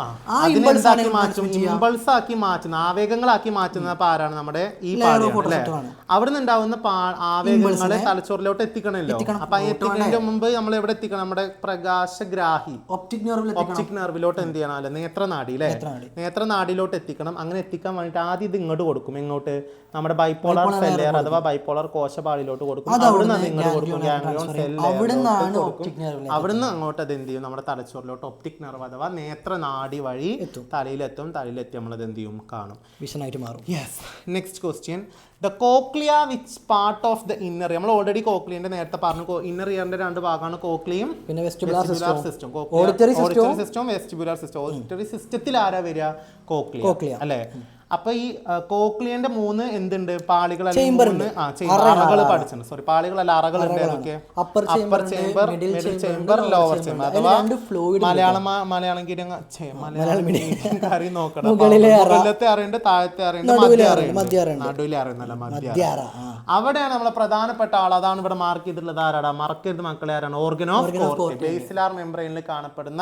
Speaker 1: ഇമ്പൾസ് ആക്കി മാറ്റുന്ന ആവേഗങ്ങളാക്കി മാറ്റുന്ന ആരാണ്? നമ്മുടെ ഈ പാളിയാണ്. അവിടെ നിന്ന് ഉണ്ടാവുന്ന ആവേഗങ്ങളെ തലച്ചോറിലോട്ട് എത്തിക്കണമല്ലോ. അപ്പൊ എത്തിക്കുന്നതിന് മുമ്പ് നമ്മൾ എവിടെ എത്തിക്കണം? നമ്മുടെ പ്രകാശഗ്രാഹി ഒപ്റ്റിക് നെർവിലോട്ട് എന്ത് ചെയ്യണം? അല്ലെ നേത്രനാടി അല്ലെ, നേത്രനാടിയിലോട്ട് എത്തിക്കണം. അങ്ങനെ എത്തിക്കാൻ വേണ്ടിട്ട് ആദ്യം ഇത് ഇങ്ങോട്ട് കൊടുക്കും. എങ്ങോട്ട്? നമ്മുടെ ബൈപോളാർ സെൽ ലെയർ അഥവാ ബൈപോളാർ കോശപാളിയിലോട്ട് കൊടുക്കും. അവിടുന്ന് അത് ഇങ്ങോട്ട് കൊടുക്കും, ഗാംഗ്ലിയോൺ സെൽ ലെയർ കൊടുക്കും. അവിടുന്ന് അങ്ങോട്ട് അത് എന്ത് ചെയ്യും? നമ്മുടെ തലച്ചോറിലോട്ട് ഒപ്റ്റിക് നെർവ് അഥവാ നേത്രനാടി വഴി തലയിലെത്തും. തലയിലെത്തി നമ്മളത് എന്ത് ചെയ്യും? കാണും,
Speaker 2: വിഷനായിട്ട് മാറും.
Speaker 1: Yes. Next question, the cochlea which part of the inner. നമ്മൾ ഓൾറെഡി കോക്ലിയന്റെ നേരത്തെ പറഞ്ഞു, ഇന്നർ ഇയറിന്റെ 2 ഭാഗമാണ് കോക്ലിയും
Speaker 2: പിന്നെ vestibular system.
Speaker 1: Auditory system, vestibular system. Auditory സിസ്റ്റത്തിൽ ആരാ വരിക? കോക്ലിയ അല്ലേ. അപ്പൊ ഈ കോക്ലിയന്റെ 3 എന്തുണ്ട്? പാളികൾ, അറകൾ പഠിച്ചിട്ടുണ്ട്. സോറി, പാളികളല്ല, അറകളുണ്ട്. ഏതൊക്കെ? Upper chamber, middle chamber, lower chamber. അഥവാ മലയാളം കാര്യം നോക്കണം. മുകളിലത്തെ അറിയുണ്ട്, താഴത്തെ അറിയുണ്ട്, നടുവിലെ അറിയുന്നല്ല, മധ്യ. അവിടെയാണ് നമ്മളെ പ്രധാനപ്പെട്ട ആൾ. അതാണ് ഇവിടെ മാർക്ക് ചെയ്തിട്ടുള്ളത്. ആരാടാ? മറക്കരുത് മക്കളെ, ആരാണ്? Organ of Corti. ബേസിലാർ മെംബ്രെയിനിൽ കാണപ്പെടുന്ന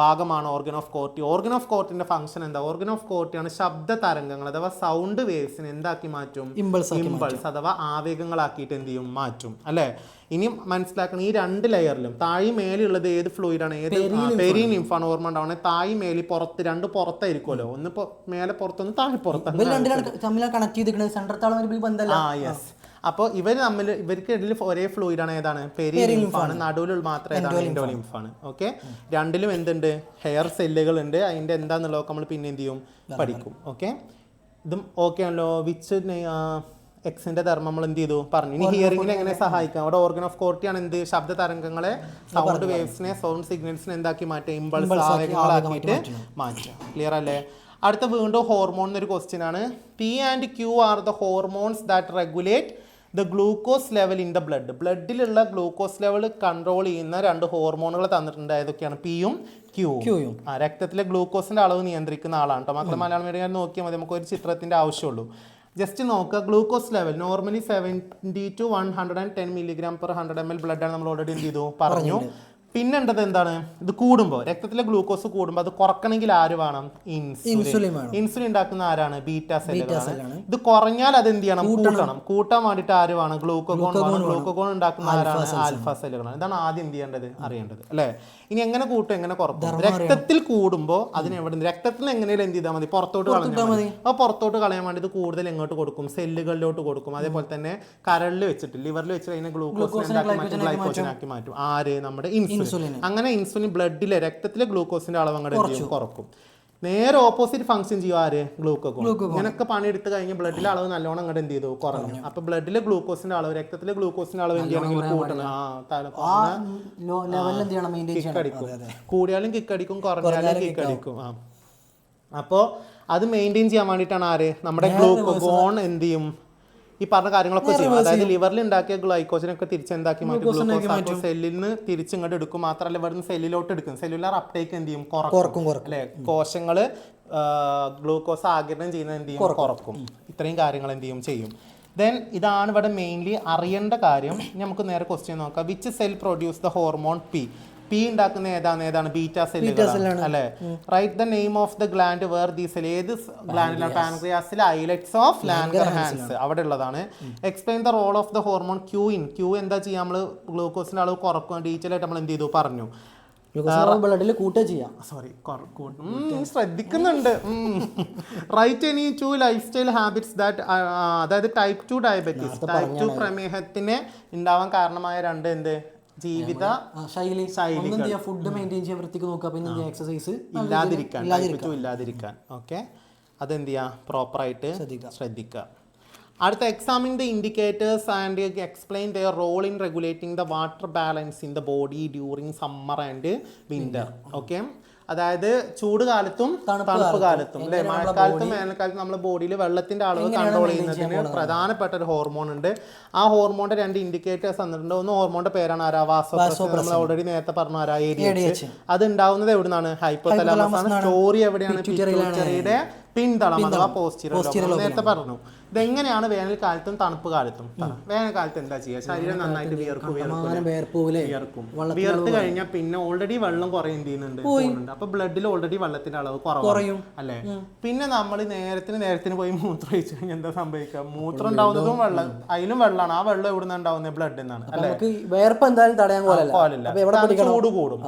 Speaker 1: ഭാഗമാണ് organ of Corti. Organ of കോർട്ടിന്റെ ഫംഗ്ഷൻ എന്താ? ഓർഗൻ ഓഫ് കോർട്ടിയാണ് ശബ്ദ തരംഗങ്ങൾ അഥവാ സൗണ്ട് വേവ്സിനെ എന്താക്കി മാറ്റും? ഇമ്പൾസ് അഥവാ ആവേഗങ്ങളാക്കിയിട്ട് എന്ത് ചെയ്യും? മാറ്റും അല്ലെ. ഇനി മനസ്സിലാക്കണം, ഈ 2 ലെയറിലും താഴെ മേലുള്ളത് ഏത് ഫ്ലൂയിഡാണ്? പെരി നിംഫാണ്. ഓർമ്മ ഉണ്ടാവണേ, താഴെ മേലി പുറത്ത് 2 പുറത്തായിരിക്കുമല്ലോ. ഒന്ന് മേലെ പുറത്തൊന്ന് താഴെ പുറത്താണ്. അപ്പോൾ ഇവർക്ക് ഇടയിൽ ഒരേ ഫ്ലൂയിഡാണ്. ഏതാണ്? പെരി നിംഫാണ്. നടുവിൽ മാത്രം ഏതാണ്? എൻഡോലിംഫാണ്. ഓക്കെ, രണ്ടിലും എന്തുണ്ട്? ഹെയർ സെല്ലുകൾ ഉണ്ട്. അതിന്റെ എന്താന്നുള്ളതൊക്കെ നമ്മൾ പിന്നെ എന്ത് ചെയ്യും? പഠിക്കും. ഓക്കെ, ഇതും ഓക്കെ ആണല്ലോ. വിച്ച് എക്സിന്റെ ധർമ്മം നമ്മൾ എന്ത് ചെയ്തു? പറഞ്ഞു. ഇനി ഹിയറിംഗിൽ എങ്ങനെ സഹായിക്കാം? അവിടെ ഓർഗൻ ഓഫ് കോർട്ടിയാണ് എന്ത്? ശബ്ദ തരംഗങ്ങളെ, സൗണ്ട് വേവ്സിനെ, സൗണ്ട് സിഗ്നൽസിനെ എന്താക്കി മാറ്റുക? ഇമ്പൾസ് ആവേഗങ്ങളാക്കിയിട്ട് മാറ്റുക. ക്ലിയർ അല്ലേ? അടുത്ത വീണ്ടും ഹോർമോൺ എന്നൊരു ക്വസ്റ്റ്യൻ ആണ്. P and Q are the hormones that regulate the glucose level in the blood. ബ്ലഡിലുള്ള ഗ്ലൂക്കോസ് ലെവൽ കൺട്രോൾ ചെയ്യുന്ന 2 ഹോർമോണുകൾ തന്നിട്ടുണ്ട്. ഏതൊക്കെയാണ്? പിയും ക്യൂയും. രക്തത്തിലെ ഗ്ലൂക്കോസിന്റെ അളവ് നിയന്ത്രിക്കുന്ന ആളാണ് കേട്ടോ. മക്കളെ മലയാളം മീഡിയം നോക്കിയാൽ മതി, നമുക്ക് ഒരു ചിത്രത്തിന്റെ ആവശ്യമുള്ളൂ. ജസ്റ്റ് നോക്കുക, glucose level normally 70 to 110 mg/100 ml blood ആണ്. നമ്മൾ ഓൾറെഡി എന്ത് ചെയ്തു? പറഞ്ഞു. പിന്നെ ഉണ്ടത് എന്താണ്? ഇത് കൂടുമ്പോൾ, രക്തത്തിലെ ഗ്ലൂക്കോസ് കൂടുമ്പോൾ അത് കുറക്കണമെങ്കിൽ ആര് വേണം? ഇൻസുലിൻ. ഇൻസുലിൻ ഉണ്ടാക്കുന്ന ആരാണ്? ബീറ്റാ സെല്ലുകളാണ്. ഇത് കുറഞ്ഞാൽ അത് എന്ത് ചെയ്യണം? കൂട്ടാൻ വേണ്ടിയിട്ട് ആര് വേണം? ഗ്ലൂക്കോഗോൺ വേണം. ഗ്ലൂക്കോഗോൺ ഉണ്ടാക്കുന്ന ആരാണ്? ആൽഫ സെല്ലുകളാണ്. ഇതാണ് ആദ്യം എന്ത് ചെയ്യേണ്ടത്? അറിയേണ്ടത് അല്ലേ. ഇനി എങ്ങനെ കൂട്ടും, എങ്ങനെ കുറക്കും? രക്തത്തിൽ കൂടുമ്പോൾ അതിന് എവിടെ? രക്തത്തിൽ എങ്ങനെയും എന്ത് ചെയ്താൽ മതി? പുറത്തോട്ട് കളഞ്ഞാൽ മതി. അപ്പോൾ പുറത്തോട്ട് കളയാൻ വേണ്ടി ഇത് കൂടുതൽ എങ്ങോട്ട് കൊടുക്കും? സെല്ലുകളിലോട്ട് കൊടുക്കും. അതേപോലെ തന്നെ കരളിൽ വെച്ചിട്ട്, ലിവറിൽ വെച്ചിട്ട് അതിനെ ഗ്ലൂക്കോസിനെ ആക്കി മാറ്റും. ആര്? നമ്മുടെ ഇൻസുലിൻ. അങ്ങനെ ഇൻസുലിൻ ബ്ലഡിലെ, രക്തത്തിലെ ഗ്ലൂക്കോസിന്റെ അളവ് അങ്ങോട്ട് കുറക്കും. നേരെ ഓപ്പോസിറ്റ് ഫംഗ്ഷൻ ചെയ്യും ആര്? ഗ്ലൂക്കോഗോൺ. ഇങ്ങനൊക്കെ പണിയെടുത്ത് കഴിഞ്ഞ് ബ്ലഡിലെ അളവ് നല്ലോണം അങ്ങോട്ട് എന്ത് ചെയ്തു? കുറഞ്ഞു. അപ്പൊ ബ്ലഡിലെ ഗ്ലൂക്കോസിന്റെ അളവ്, രക്തത്തിലെ ഗ്ലൂക്കോസിന്റെ അളവ് എന്ത് ചെയ്യണമെങ്കിൽ കൂട്ടണം. കിക്കടിക്കും. കൂടിയാലും കിക്കടിക്കും, കുറഞ്ഞാലും കിക്കടിക്കും. അപ്പോൾ അത് മെയിൻറ്റെയിൻ ചെയ്യാൻ വേണ്ടിയിട്ടാണ് ആര്? നമ്മുടെ ഗ്ലൂക്കോഗോൺ എന്ത് ചെയ്യും? ഈ പറഞ്ഞ കാര്യങ്ങളൊക്കെ ചെയ്യും. അതായത് ലിവറിൽ ഉണ്ടാക്കിയ ഗ്ലൈക്കോജനൊക്കെ തിരിച്ചെന്താക്കി മാറ്റും? ഗ്ലൂക്കോസ് സെല്ലിൽ നിന്ന് തിരിച്ചിങ്ങോട്ട് എടുക്കും. മാത്രമല്ല ഇവിടുന്ന് സെല്ലിലോട്ട് എടുക്കും. സെല്ലുലാർ അപ്ടേക്ക് എന്ത് ചെയ്യും? കുറക്കും അല്ലെ. കോശങ്ങള് ഗ്ലൂക്കോസ് ആഗിരണം ചെയ്യുന്നത് എന്ത് ചെയ്യും? കുറക്കും. ഇത്രയും കാര്യങ്ങൾ എന്ത് ചെയ്യും? ദെൻ ഇതാണ് ഇവിടെ മെയിൻലി അറിയേണ്ട കാര്യം. നമുക്ക് നേരെ ക്വസ്റ്റ്യൻ നോക്കാം. Which cell produce the hormone P? P ഉണ്ടാക്കുന്ന ഏതാണ്? ബീറ്റാ സെല്ലുകളാണ് അല്ലെ. Write the name of the gland where the cell. ഏത് ഗ്ലാൻഡിലാണ്? പാൻക്രിയാസിലെ ഐലറ്റ്സ് ഓഫ് ലാൻഗർഹാൻസ് അവിടെ ഉള്ളതാണ്. Explain the role of the hormone Q in. Q എന്താ ചെയ്യാം? നമ്മൾ ഗ്ലൂക്കോസിന്റെ അളവ് കുറക്കും. ഡീറ്റെയിൽ ആയിട്ട് നമ്മൾ എന്ത് ചെയ്തു? പറഞ്ഞു. ശ്രദ്ധിക്കുന്നുണ്ട്. Write any 2 life style habits that, അതായത് ടൈപ്പ് 2 ഡയബറ്റീസ്, ടൈപ്പ് 2 പ്രമേഹത്തിന് ഉണ്ടാവാൻ കാരണമായ 2 എന്ത് ജീവിത ശൈലി,
Speaker 2: ഫുഡ് മെയിൻറ്റെയിൻ ചെയ്യാൻ, വൃത്തിക്ക് നോക്കുക, പിന്നെ എക്സസൈസ്
Speaker 1: ഇല്ലാതിരിക്കാൻ. ഓക്കെ, അതെന്ത് ചെയ്യുക? പ്രോപ്പറായിട്ട് ശ്രദ്ധിക്കുക. അടുത്ത, examine the indicators and explain their role in regulating the water balance in the body during summer and winter. Okay, അതായത് ചൂട് കാലത്തും തണുപ്പ് കാലത്തും അല്ലെ, മഴക്കാലത്തും വേനൽക്കാലത്തും നമ്മുടെ ബോഡിയിൽ വെള്ളത്തിന്റെ അളവ് കൺട്രോൾ ചെയ്യുന്നതിന് പ്രധാനപ്പെട്ട ഒരു ഹോർമോൺ ഉണ്ട്. ആ ഹോർമോണിന്റെ 2 ഇൻഡിക്കേറ്റേഴ്സ് വന്നിട്ടുണ്ട്. ഒന്ന് ഹോർമോണിന്റെ പേരാണ് ആരാ, വാസോപ്രസിൻ. നമ്മൾ ഓൾറെഡി നേരത്തെ പറഞ്ഞു ആരാ, ADH. അത് ഉണ്ടാവുന്നത് എവിടുന്നാണ്, ഹൈപ്പോതലാമസ് ആണ്. സ്റ്റോറി എവിടെയാണ്, പിറ്റ്യൂട്ടറിയുടെ പിൻതളം അഥവാ പോസ്റ്റീരിയർ. നേരത്തെ പറഞ്ഞു. ഇതെങ്ങനെയാണ് വേനൽക്കാലത്തും തണുപ്പ് കാലത്തും. വേനൽക്കാലത്ത് എന്താ ചെയ്യുക, ശരീരം നന്നായിട്ട് വിയർക്കും. വിയർത്ത് കഴിഞ്ഞാൽ പിന്നെ ഓൾറെഡി വെള്ളം കുറേ എന്ത് ചെയ്യുന്നുണ്ട്, അപ്പൊ ബ്ലഡിൽ ഓൾറെഡി വെള്ളത്തിന്റെ അളവ് കുറയും അല്ലെ. പിന്നെ നമ്മൾ നേരത്തിന് പോയി മൂത്രം ഒഴിച്ചു കഴിഞ്ഞാൽ എന്താ സംഭവിക്കുക, മൂത്രം ഉണ്ടാവുന്നതും വെള്ളം, അതിലും വെള്ളമാണ്. ആ വെള്ളം എവിടെ നിന്നാണ് ഉണ്ടാവുന്നത്, ബ്ലഡിൽ നിന്നാണ് അല്ലെ. ചൂട് കൂടും.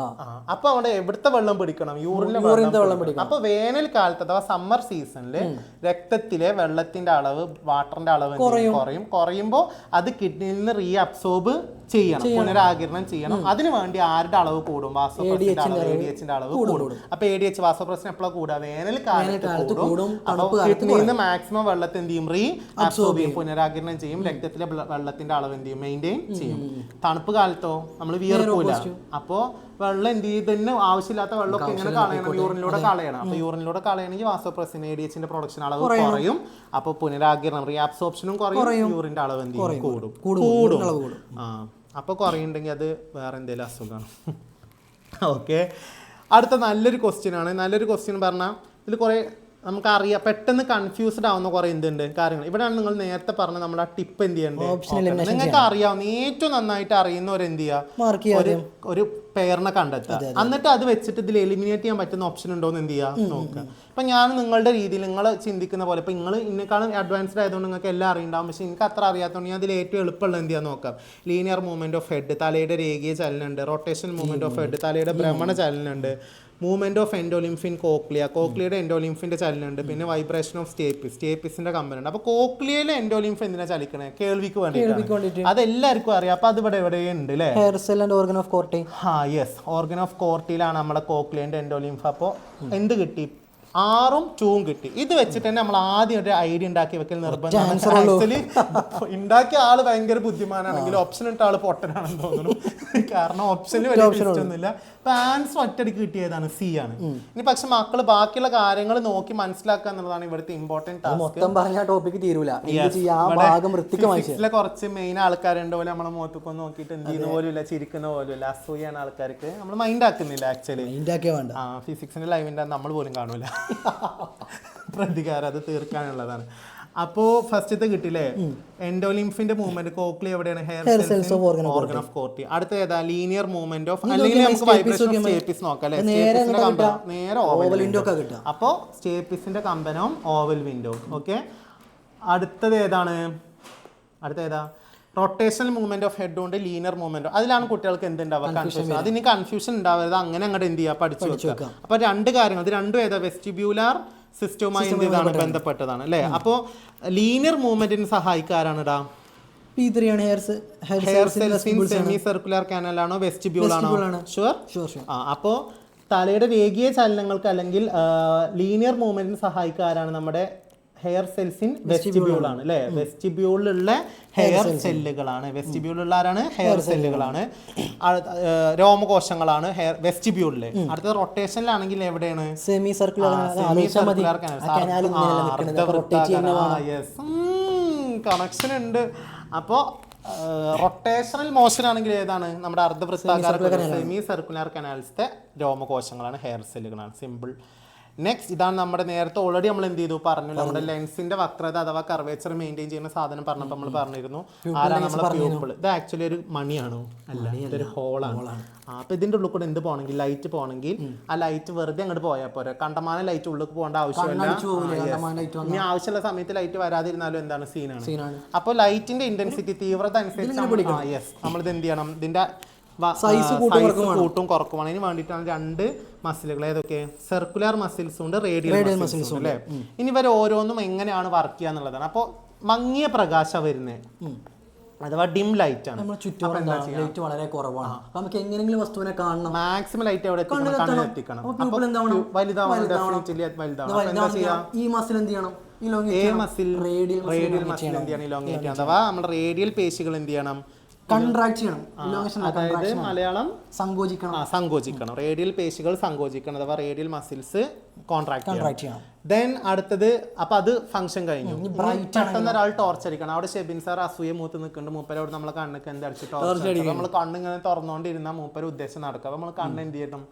Speaker 1: അപ്പൊ അവിടെ എവിടുത്തെ വെള്ളം പിടിക്കണം, യൂറിനിലെ വെള്ളം പിടിക്കണം. അപ്പൊ വേനൽക്കാലത്ത് അഥവാ സമ്മർ സീസണില് രക്തത്തിലെ വെള്ളത്തിന്റെ അളവ്, വാട്ടറിന്റെ അളവ് കുറയുമ്പോൾ അത് കിഡ്നിയിൽ നിന്ന് റീഅബ്സോർബ് ചെയ്യണം, പുനരാകിരണം ചെയ്യണം. അതിനു വേണ്ടി ആരുടെ അളവ് കൂടും, ADHന്റെ അളവ് കൂടും. അപ്പൊ ADH വാസോപ്രസിൻ എപ്പോഴാണ് കൂടുക, വേനൽക്കാലത്ത് കൂടും. അപ്പൊ കിഡ്നിയിൽ നിന്ന് മാക്സിമം വെള്ളത്തെ എന്ത് ചെയ്യും, റീഅബ്സോർബ് ചെയ്യും, പുനരാകിരണം ചെയ്യും. രക്തത്തിലെ വെള്ളത്തിന്റെ അളവ് എന്ത് ചെയ്യും, മെയിൻറ്റെയിൻ ചെയ്യും. തണുപ്പ് കാലത്തോ നമ്മൾ വിയർക്കൂല. അപ്പൊ വെള്ളം എന്ത് ചെയ്തതിന് ആവശ്യമില്ലാത്ത വെള്ളമൊക്കെ എങ്ങനെ കളയണം, യൂറിനിലൂടെ കളയണം. അപ്പൊ യൂറിനിലൂടെ കളയണമെങ്കിൽ വാസോപ്രസിൻ ADHന്റെ പ്രൊഡക്ഷൻ അളവ് കുറയും. അപ്പൊ പുനരാകിരണം റീഅബ്സോർപ്ഷനും കുറയും, യൂറിന്റെ അളവ് എന്ത് ചെയ്യും, കൂടും. അപ്പൊ കുറയുണ്ടെങ്കിൽ അത് വേറെ എന്തെങ്കിലും അസുഖമാണ്. ഓക്കെ, അടുത്ത നല്ലൊരു ക്വസ്റ്റ്യൻ ആണ്. നല്ലൊരു ക്വസ്റ്റ്യൻ പറഞ്ഞാൽ ഇതിൽ കുറേ നമുക്കറിയാം, പെട്ടെന്ന് കൺഫ്യൂസ്ഡ് ആവുന്ന കുറെ എന്തുണ്ട് കാര്യങ്ങൾ. ഇവിടെയാണ് നിങ്ങൾ നേരത്തെ പറഞ്ഞ നമ്മുടെ ആ ടിപ്പ് എന്ത് ചെയ്യണ്ടേ, നിങ്ങൾക്ക് അറിയാവുന്ന ഏറ്റവും നന്നായിട്ട് അറിയുന്നവർ എന്ത് ചെയ്യുക, ഒരു പെയറിനെ കണ്ടെത്തുക. എന്നിട്ട് അത് വെച്ചിട്ട് ഇതിൽ എലിമിനേറ്റ് ചെയ്യാൻ പറ്റുന്ന ഓപ്ഷൻ ഉണ്ടോ എന്ന് എന്ത് ചെയ്യുക, നോക്കുക. ഇപ്പം ഞാൻ നിങ്ങളുടെ രീതിയിൽ നിങ്ങൾ ചിന്തിക്കുന്ന പോലെ, ഇപ്പം നിങ്ങൾ ഇന്നേക്കാളും അഡ്വാൻസ്ഡ് ആയതുകൊണ്ട് നിങ്ങൾക്ക് എല്ലാം അറിയുണ്ടാവും. പക്ഷേ എനിക്ക് അത്ര അറിയാത്തതുകൊണ്ട് ഞാൻ അതിൽ ഏറ്റവും എളുപ്പമുള്ള എന്ത് ചെയ്യാൻ നോക്കാം. ലീനിയർ മൂവ്മെന്റ് ഓഫ് ഹെഡ്, തലയുടെ രേഖീയ ചലനമുണ്ട്. റൊട്ടേഷൻ മൂവ്മെന്റ് ഓഫ് ഹെഡ്, തലയുടെ ഭ്രമണ ചലനമുണ്ട്. Movement of എൻഡോലിംഫിൻ കോക്ലിയയുടെ എൻഡോലിംഫിന്റെ ചലനമുണ്ട്. പിന്നെ വൈബ്രേഷൻ ഓഫ് സ്റ്റേപ്പിസിന്റെ കമ്പനുണ്ട്. അപ്പൊ കോക്ലിയയിലെ എൻഡോലിംഫ് എന്തിനാ ചലിക്കണേ, കേൾവിക്ക് വേണ്ടിയിട്ട്. അതെല്ലാവർക്കും അറിയാം. അപ്പൊ അത് ഇവിടെ എവിടെയുണ്ട് അല്ലേ,
Speaker 2: organ of Corti.
Speaker 1: Yes, organ of കോർട്ടിയിലാണ് നമ്മുടെ കോക്ലിയന്റെ എൻഡോലിംഫ്. അപ്പോൾ എന്ത് കിട്ടി, 6ഉം 2ഉം കിട്ടി. ഇത് വെച്ചിട്ട് തന്നെ നമ്മൾ ആദ്യം ഒരു ഐഡിയ ഉണ്ടാക്കി വെക്കൽ നിർബന്ധം. ആക്ച്വലി ഉണ്ടാക്കിയ ആള് ഭയങ്കര ബുദ്ധിമാനാണെങ്കിലും ഓപ്ഷൻ ഇട്ട ആള് പൊട്ടനാണെന്ന് തോന്നുന്നു. കാരണം ഓപ്ഷനിൽ വലിയ ഒന്നുമില്ല. ആൻസർ ഒറ്റടിക്ക് കിട്ടിയതാണ്, സി ആണ്. ഇനി പക്ഷെ മക്കള് ബാക്കിയുള്ള കാര്യങ്ങൾ നോക്കി മനസ്സിലാക്കുക എന്നുള്ളതാണ് ഇവിടുത്തെ ഇമ്പോർട്ടന്റ് ടാസ്ക്. കുറച്ച് മെയിൻ ആൾക്കാരുണ്ട് പോലെ നമ്മളെ മുഖത്തൊക്കെ നോക്കിയിട്ട് എന്ത് ചെയ്യുന്ന പോലും ഇല്ല, ചിരിക്കുന്ന പോലും ഇല്ല, അസൂയാണ് ആൾക്കാർക്ക്. നമ്മൾ മൈൻഡ് ആക്കുന്നില്ല. ആക്ച്വലി ഫിസിക്സിന്റെ ലൈവിന്റെ നമ്മൾ പോലും കാണൂല. പ്രതികാരം അത് തീർക്കാനുള്ളതാണ്. അപ്പോ ഫസ്റ്റത്തെ കിട്ടില്ലേ, എൻഡോലിംഫിന്റെ മൂവ്മെന്റ് കോക്ലി എവിടെയാണ്, hair cells organ of Corti. അടുത്ത ഏതാ, ലീനിയർ മൂവ്മെന്റ് ഓഫ്, അല്ലെങ്കിൽ നമുക്ക് വൈബ്രേഷൻ ഓഫ് സ്റ്റേപ്പിസ് നോക്കാം അല്ലെ. സ്റ്റേപ്പിസിന്റെ കമ്പനം നേരെ ഓവൽ വിൻഡോ. അപ്പോ സ്റ്റേപ്പിസിന്റെ കമ്പനവും ഓവൽ വിൻഡോ. ഓക്കെ, അടുത്തത് ഏതാണ്, റൊട്ടേഷണൽ മൂവ്മെന്റ് ഓഫ് ഹെഡ് ഉണ്ട്, ലീനിയർ മൂവ്മെന്റ്. അതിലാണ് കുട്ടികൾക്ക് എന്തുണ്ടാവുക, കൺഫ്യൂഷൻ. അതിന് കൺഫ്യൂഷൻ ഉണ്ടാവരുത്, അങ്ങനെ അങ്ങോട്ട് എന്ത് ചെയ്യുക, പഠിച്ചു വെക്കുക. അപ്പൊ രണ്ട് കാര്യങ്ങൾ, ഇത് രണ്ടും ഏതാ, വെസ്റ്റിബ്യൂലാർ സിസ്റ്റവുമായി എന്ത് ചെയ്താണ്, ബന്ധപ്പെട്ടതാണ് അല്ലേ. അപ്പോൾ ലീനിയർ മൂവ്മെന്റിന് സഹായിക്കാരാണ് ഹെയർ സെൽസിൻ സെമി സർക്കുലർ കനാൽ ആണോ, വെസ്റ്റിബ്യൂൾ ആണോ, ഷുവർ. അപ്പോൾ തലയുടെ രേഖീയ ചലനങ്ങൾക്ക് അല്ലെങ്കിൽ ലീനിയർ മൂവ്മെന്റിന് സഹായിക്കാരാണ് നമ്മുടെ ഹെയർ സെൽസിൻ വെസ്റ്റിബ്യൂൾ ആണ് അല്ലേ. വെസ്റ്റിബ്യൂളിലുള്ള ഹെയർ സെല്ലുകളാണ്. വെസ്റ്റിബ്യൂളിലുള്ള ആരാണ്, ഹെയർ സെല്ലുകളാണ്, രോമകോശങ്ങളാണ് ഹെയർ വെസ്റ്റിബ്യൂളില്. അടുത്ത റൊട്ടേഷനിലാണെങ്കിൽ എവിടെയാണ്, സെമി സർക്കുലർ കനാൽ. കണക്ഷൻ ഉണ്ട്. അപ്പോൾ റൊട്ടേഷണൽ മോഷൻ ആണെങ്കിൽ ഏതാണ്, നമ്മുടെ അർദ്ധവൃത്താകാര സെമി സർക്കുലർ കനാൽസിലെ രോമകോശങ്ങളാണ്, ഹെയർ സെല്ലുകളാണ്. സിമ്പിൾ. നെക്സ്റ്റ് ഇതാണ് നമ്മുടെ നേരത്തെ ഓൾറെഡി നമ്മൾ എന്ത് ചെയ്തു പറഞ്ഞു, നമ്മുടെ ലെൻസിന്റെ വക്രത അഥവാ കർവേച്ചർ മെയിൻറ്റെയിൻ ചെയ്യുന്ന സാധനം പറഞ്ഞപ്പോൾ നമ്മൾ പറഞ്ഞിരുന്നു. ആരാണ് നമ്മുടെ പ്യൂപ്പിൾ. ഇത് ആക്ച്വലി ഒരു മണിയാണോ, അല്ല, ഇതൊരു ഹോളാണ്. അപ്പൊ ഇതിന്റെ ഉള്ളിൽ കൂടെ എന്ത് പോകണമെങ്കിൽ, ലൈറ്റ് പോകണമെങ്കിൽ ആ ലൈറ്റ് വെറുതെ അങ്ങോട്ട് പോയാൽ പോരാ. കണ്ടമാന ലൈറ്റ് ഉള്ളിൽ പോകേണ്ട ആവശ്യമില്ല. ഇനി ആവശ്യമുള്ള സമയത്ത് ലൈറ്റ് വരാതിരുന്നാലും എന്താണ്, സീനാണ്. അപ്പോൾ ലൈറ്റിന്റെ ഇന്റൻസിറ്റി, തീവ്രത അനുസരിച്ച് നമ്മളിത് എന്ത് ചെയ്യണം, ഇതിന്റെ സൈസ് കൂട്ടും കുറക്കുമാണ്. അതിന് വേണ്ടിയിട്ടാണ് രണ്ട് മസിലുകൾ. ഏതൊക്കെ, സർക്കുലർ മസിൽസും ഉണ്ട്, റേഡിയൽ മസിൽസും അല്ലേ. ഇനി ഇവർ ഓരോന്നും എങ്ങനെയാണ് വർക്ക് ചെയ്യുക എന്നുള്ളതാണ്. അപ്പോൾ മങ്ങിയ പ്രകാശം വരുന്നത് അഥവാ ഡിം ലൈറ്റ് ആണ്.
Speaker 2: ലൈറ്റ് വളരെ കുറവാണ്. നമുക്ക് എങ്ങനെയെങ്കിലും വസ്തുവിനെ കാണണം,
Speaker 1: മാക്സിമം ലൈറ്റ് എവിടെ എത്തിക്കണം.
Speaker 2: ഈ മസിൽ എന്ത് ചെയ്യണം, റേഡിയൽ മസിൽ എന്ത് ചെയ്യണം,
Speaker 1: ഇലോങ്ങേറ്റ്. അഥവാ നമ്മുടെ റേഡിയൽ പേശികൾ എന്ത് ചെയ്യണം,
Speaker 2: കൺട്രാക്ട് ചെയ്യണം. ഇലോങ്ങേഷൻ
Speaker 1: അതായത് മലയാളം
Speaker 2: സങ്കോചിക്കണം.
Speaker 1: സങ്കോചിക്കണം. റേഡിയൽ പേശികൾ സങ്കോചിക്കണം, അഥവാ റേഡിയൽ മസിൽസ് കോൺട്രാക്ട്
Speaker 2: ചെയ്യണം.
Speaker 1: ദെൻ അടുത്തത്, അപ്പൊ അത് ഫംഗ്ഷൻ കഴിഞ്ഞു. പെട്ടെന്ന് ഒരാൾ ടോർച്ച് അടിക്കണം. അവിടെ ഷെബിൻ സാർ അസൂയ മൂത്ത് നിൽക്കുന്നുണ്ട്. മൂപ്പര് അവിടെ നമ്മളെ കണ്ണൊക്കെ എന്തടിച്ച് ടോർച്ച് അടിക്കും. നമ്മൾ കണ്ണിങ്ങനെ തുറന്നുകൊണ്ടിരുന്ന മൂപ്പര് ഉദ്ദേശം നടക്കുക. അപ്പൊ നമ്മൾ കണ്ണ് എന്ത് ചെയ്യണം?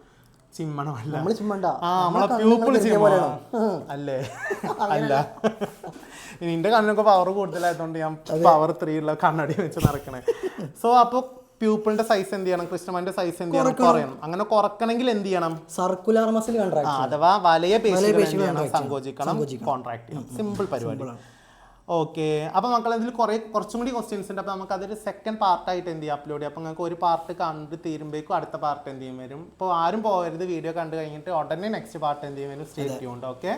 Speaker 1: ചിമ്മണമല്ല, നമ്മളെ പ്യൂപ്പിൾ ചിമ്മണം അല്ലേ? അല്ല, നിന്റെ കണ്ണൊക്കെ പവർ കൂടുതലായതുകൊണ്ട് ഞാൻ പവർ 3 ഉള്ള കണ്ണടി വെച്ച് നടക്കണേ. സോ അപ്പൊ പ്യൂപ്പിളിന്റെ സൈസ് എന്ത് ചെയ്യണം? കൃഷ്ണമന്റെ സൈസ് എന്ത് ചെയ്യണം? കുറയണം. അങ്ങനെ കുറക്കണമെങ്കിൽ എന്ത് ചെയ്യണം?
Speaker 2: സർക്കുലർ മസിൽ കോൺട്രാക്ട്,
Speaker 1: അഥവാ വലിയ പേശികൾ സങ്കോചിക്കണം, കോൺട്രാക്ട് ചെയ്യണം. സിമ്പിൾ പരിപാടി. ഓക്കെ. അപ്പോൾ മക്കൾ ഇതിൽ കുറച്ചും കൂടി ക്വസ്റ്റ്യൻസ് ഉണ്ട്. അപ്പോൾ നമുക്ക് അതൊരു സെക്കൻഡ് പാർട്ടായിട്ട് എന്ത് ചെയ്യാം, അപ്ലോഡ് ചെയ്യാം. അപ്പോൾ നിങ്ങൾക്ക് ഒരു പാർട്ട് കണ്ട് തീരുമ്പോഴേക്കും അടുത്ത പാർട്ട് എന്ത് ചെയ്യും വരും. ഇപ്പോൾ ആരും പോകരുത്, വീഡിയോ കണ്ടു കഴിഞ്ഞിട്ട് ഉടനെ നെക്സ്റ്റ് പാർട്ട് എന്ത് ചെയ്യും വരും. Stay tuned. ഓക്കെ.